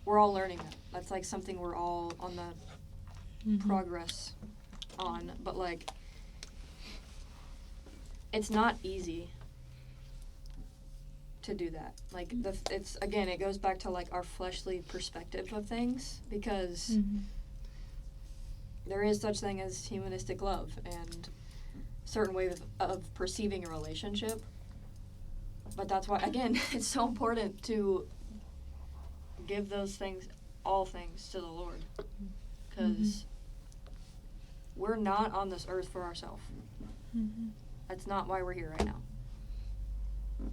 we're all learning that. That's, like, something we're all on the progress on. But, like, it's not easy to do that. Like, it's, again, it goes back to, like, our fleshly perspective of things. Because there is such thing as humanistic love and certain way of perceiving a relationship. But that's why, again, it's so important to give those things, all things, to the Lord. Because we're not on this earth for ourselves. That's not why we're here right now.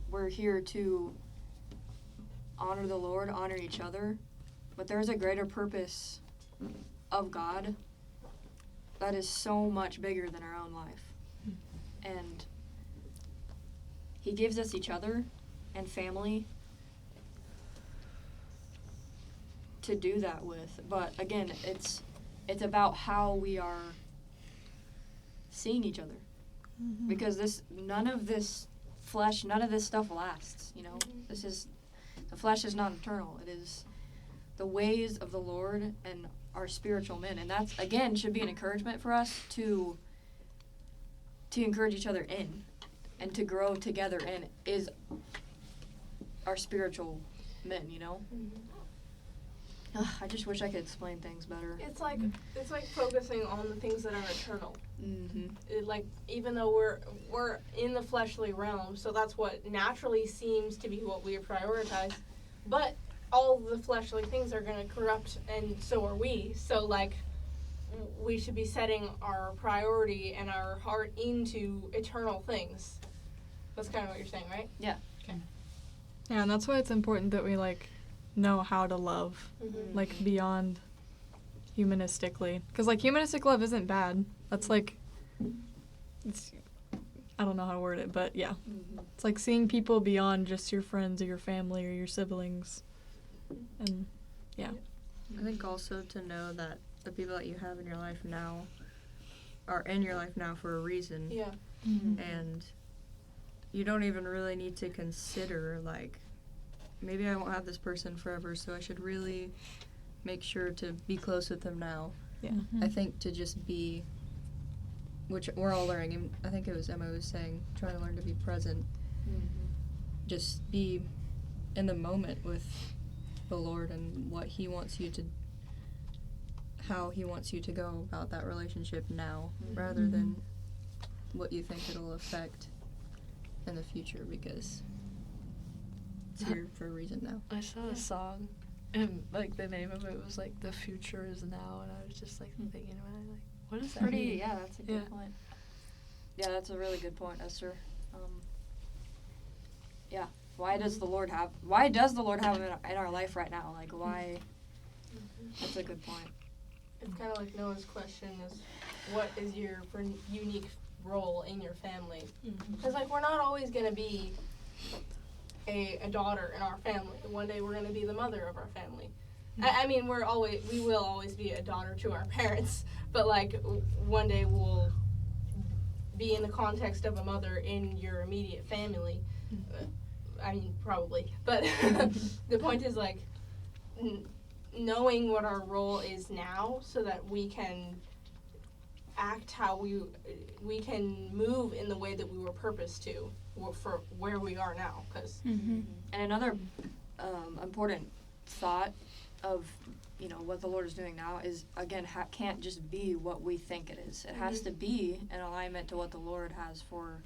We're here to honor the Lord, honor each other. But there's a greater purpose of God that is so much bigger than our own life. And He gives us each other and family to do that with. But again, it's about how we are seeing each other. Because none of this flesh, none of this stuff lasts, you know? The flesh is not eternal. It is the ways of the Lord and our spiritual men. And that's, again, should be an encouragement for us to encourage each other in. And to grow together in is our spiritual men, you know? I just wish I could explain things better. It's like focusing on the things that are eternal. Like, even though we're in the fleshly realm, so that's what naturally seems to be what we prioritize. But all the fleshly things are going to corrupt, and so are we. So, like, we should be setting our priority and our heart into eternal things. That's kind of what you're saying, right? Yeah. Okay. Yeah, and that's why it's important that we, like, know how to love, like, beyond humanistically. Because, like, humanistic love isn't bad. That's, like, I don't know how to word it, but, yeah. It's, like, seeing people beyond just your friends or your family or your siblings. And, yeah. I think also to know that the people that you have in your life now are in your life now for a reason. Yeah. And you don't even really need to consider, like, maybe I won't have this person forever, so I should really make sure to be close with them now. Yeah. I think to just be, which we're all learning, and I think it was Emma was saying, trying to learn to be present. Just be in the moment with the Lord and what He wants you to, how He wants you to go about that relationship now, rather than what you think it'll affect in the future, because it's here for a reason now. I saw a song, and like the name of it was like "The Future Is Now," and I was just like thinking about it, like, what does that mean? Yeah, that's a good point. Yeah, that's a really good point, Esther. Yeah, why does the Lord have him in our life right now? Like, why? That's a good point. It's kind of like Noah's question is, what is your unique role in your family? Because, like, we're not always going to be a daughter in our family. One day we're going to be the mother of our family. I mean, we will always be a daughter to our parents, but like one day we'll be in the context of a mother in your immediate family. I mean, probably, but the point is like knowing what our role is now, so that we can act how we can move in the way that we were purposed to for where we are now. Because And another important thought of, you know, what the Lord is doing now is, again, can't just be what we think it is. It has to be in alignment to what the Lord has for,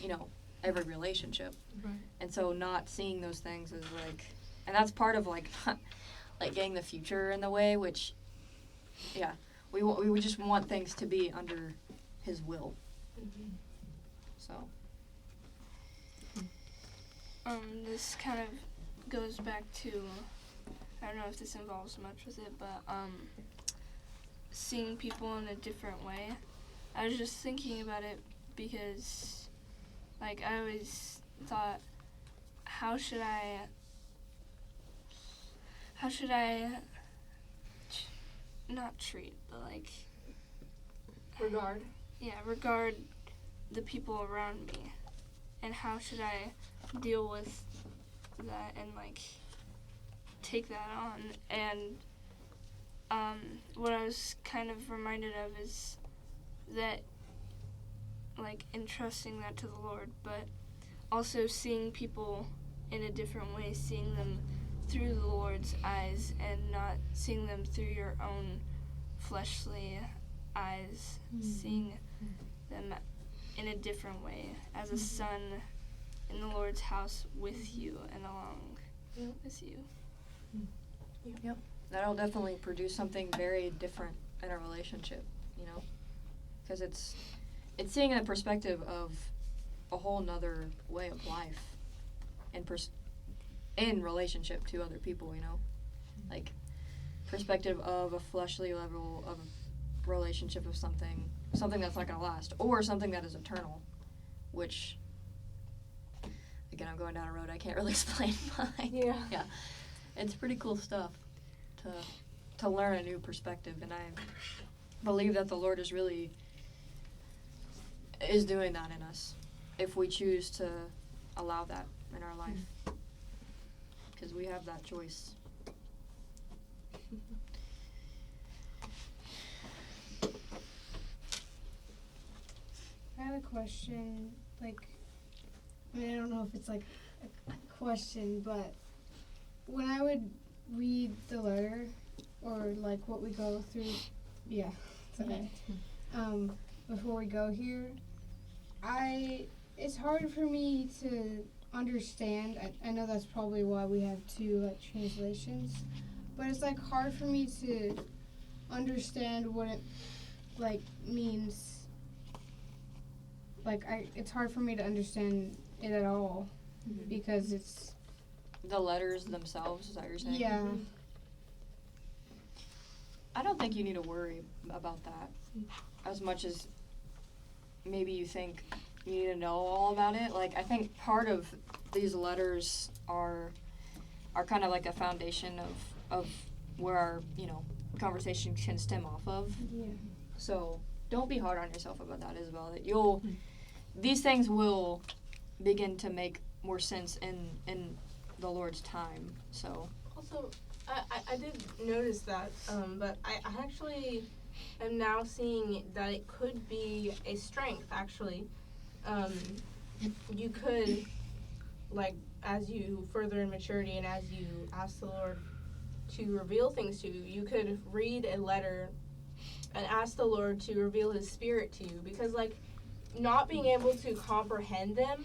you know, every relationship. Right. And so not seeing those things as like, and that's part of like, like getting the future in the way, which, yeah, we would just want things to be under His will. So. This kind of goes back to, I don't know if this involves much with it, but seeing people in a different way. I was just thinking about it because, like, I always thought, how should I not treat, but like, regard the people around me, and how should I deal with that and like take that on. And what I was kind of reminded of is that, like, entrusting that to the Lord, but also seeing people in a different way, seeing them through the Lord's eyes and not seeing them through your own fleshly eyes, seeing them in a different way, as a son in the Lord's house with you and along with you. Yep. That'll definitely produce something very different in a relationship, you know? Because it's seeing the perspective of a whole nother way of life and in relationship to other people, you know? Like, perspective of a fleshly level of a relationship of something that's not going to last, or something that is eternal, which, again, I'm going down a road I can't really explain, but yeah, it's pretty cool stuff to learn a new perspective, and I believe that the Lord is doing that in us if we choose to allow that in our life, because we have that choice. I have a question, like, I mean, I don't know if it's like a question, but when I would read the letter, or like what we go through, it's okay. Before we go here, it's hard for me to understand. I know that's probably why we have two like translations, but it's like hard for me to understand what it like means. Like it's hard for me to understand it at all because it's the letters themselves. Is that what you're saying? Yeah. I don't think you need to worry about that as much as maybe you think you need to know all about it. Like, I think part of these letters are kind of like a foundation of where our, you know, conversation can stem off of. Yeah. So don't be hard on yourself about that, Isabel. That these things will begin to make more sense in the Lord's time. So Also, I did notice that, but I actually am now seeing that it could be a strength, actually. You could, like, as you further in maturity and as you ask the Lord to reveal things to you, you could read a letter and ask the Lord to reveal His Spirit to you, because, like, not being able to comprehend them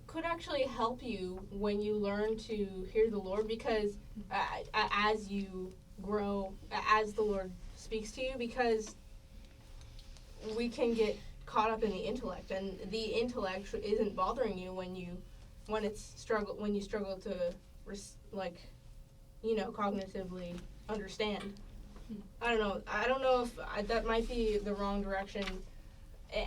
could actually help you when you learn to hear the Lord, because as you grow, as the Lord speaks to you, because we can get caught up in the intellect, and the intellect isn't bothering you when you struggle to cognitively understand. I don't know if that might be the wrong direction.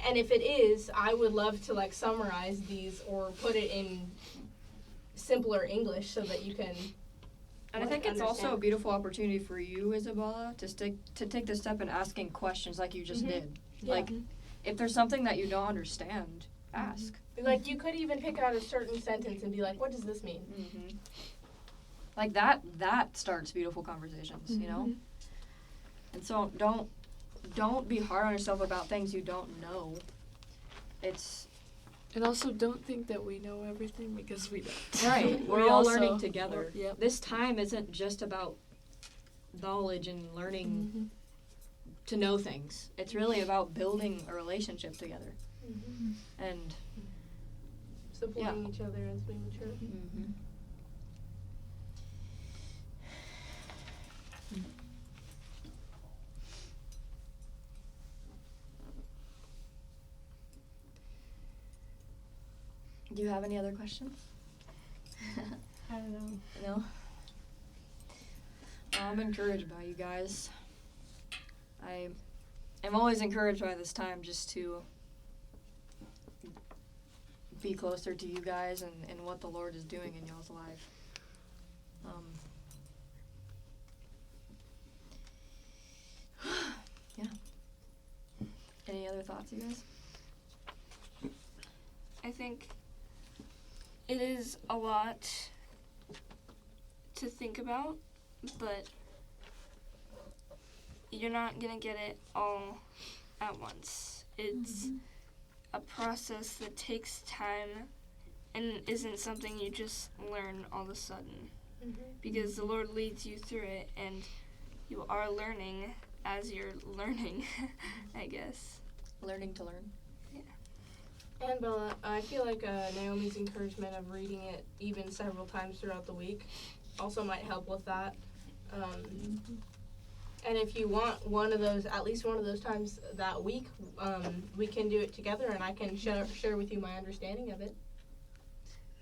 And if it is, I would love to like summarize these or put it in simpler English so that you can And I think it's also a beautiful opportunity for you, Isabella, to take the step in asking questions like you just did. Yeah. Like, if there's something that you don't understand, ask. Like, you could even pick out a certain sentence and be like, what does this mean? Mm-hmm. Like that starts beautiful conversations, you know? And so don't be hard on yourself about things you don't know. And also, don't think that we know everything, because we don't. Right. We're We all also- learning together. Yep. This time isn't just about knowledge and learning to know things. It's really about building a relationship together. And Supporting each other as we mature. do you have any other questions? I don't know. No? I'm encouraged by you guys. I am always encouraged by this time just to be closer to you guys and what the Lord is doing in y'all's life. Yeah. Any other thoughts, you guys? I think it is a lot to think about, but you're not gonna get it all at once. It's a process that takes time and isn't something you just learn all of a sudden, because the Lord leads you through it and you are learning as you're learning, I guess. Learning to learn. And Bella, I feel like Naomi's encouragement of reading it even several times throughout the week also might help with that. And if you want one of those, at least one of those times that week, we can do it together, and I can share with you my understanding of it.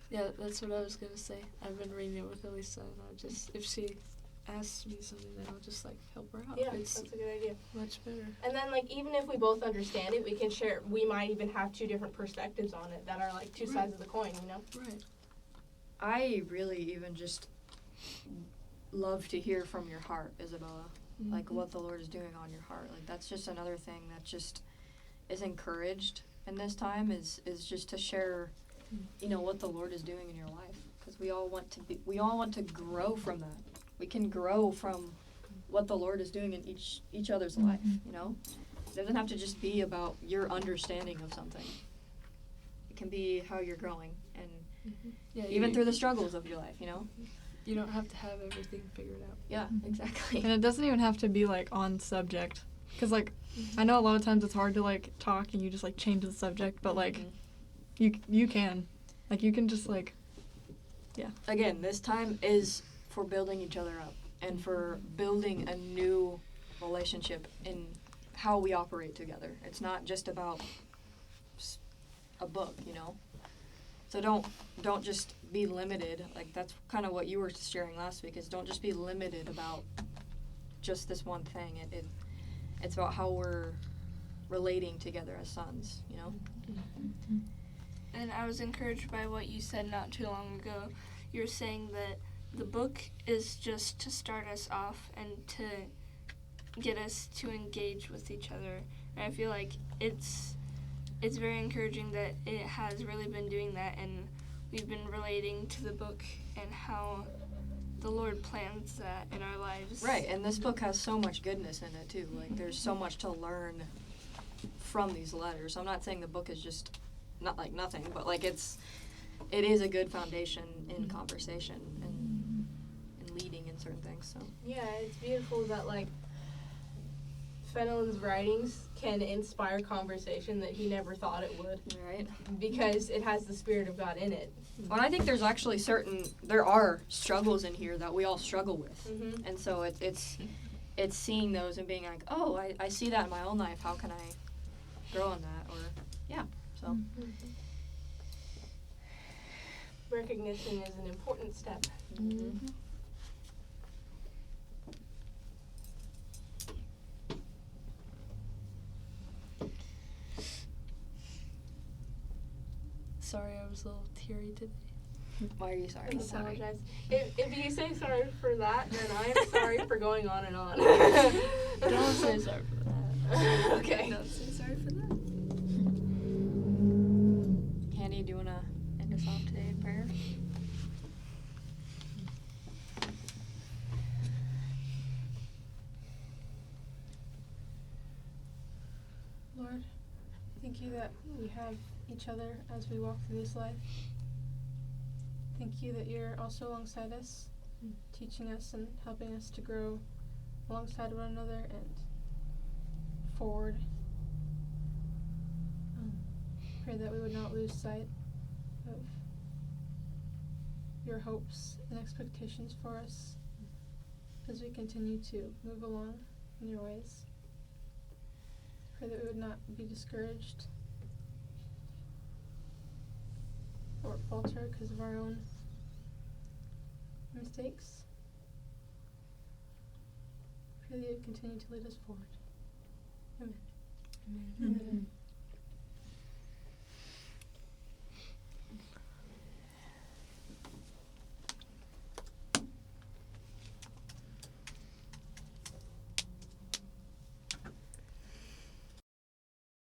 Yeah, that's what I was gonna say. I've been reading it with Elisa, and I'll just, if she asks me something, then I'll just like help her out. Yeah, It's that's a good idea. much better. And then, like, even if we both understand it, we can share. We might even have two different perspectives on it that are like two sides of the coin, you know? Right. I really even just love to hear from your heart, Isabella. Like what the Lord is doing on your heart. Like that's just another thing that just is encouraged in this time is just to share, you know, what the Lord is doing in your life. Because we all want to grow from that. We can grow from what the Lord is doing in each other's life, you know? It doesn't have to just be about your understanding of something. It can be how you're growing and Yeah. even through the struggles of your life, you know? You don't have to have everything figured out. Yeah, exactly. And it doesn't even have to be like on subject, because like I know a lot of times it's hard to like talk and you just like change the subject, but like you can just like Again, this time is for building each other up and for building a new relationship in how we operate together. It's not just about a book, you know? So don't just be limited. Like that's kind of what you were sharing last week is don't just be limited about just this one thing. It's about how we're relating together as sons, you know? And I was encouraged by what you said not too long ago. You were saying that the book is just to start us off and to get us to engage with each other. And I feel like it's very encouraging that it has really been doing that, and we've been relating to the book and how the Lord plans that in our lives. Right, and this book has so much goodness in it too. Like there's so much to learn from these letters. I'm not saying the book is just not like nothing, but like it is a good foundation in conversation and leading in certain things. So Yeah, it's beautiful that like Fenelon's writings can inspire conversation that he never thought it would, right. because it has the Spirit of God in it. Well, I think there's actually there are struggles in here that we all struggle with, and so it's seeing those and being like, oh, I see that in my own life. How can I grow in that? Or yeah, so Recognition is an important step. Sorry, I was a little teary today. Why are you sorry? I about that? apologize. If you say sorry for that, then I am sorry for going on and on. Don't say sorry for that. Okay. Don't say sorry for that. Candy, do you wanna end us off today in prayer? Lord, thank you that we have each other as we walk through this life. Thank you that you're also alongside us, teaching us and helping us to grow alongside one another and forward. Pray that we would not lose sight of your hopes and expectations for us as we continue to move along in your ways. Pray that we would not be discouraged or falter because of our own mistakes. Pray that you would continue to lead us forward. Amen. Amen.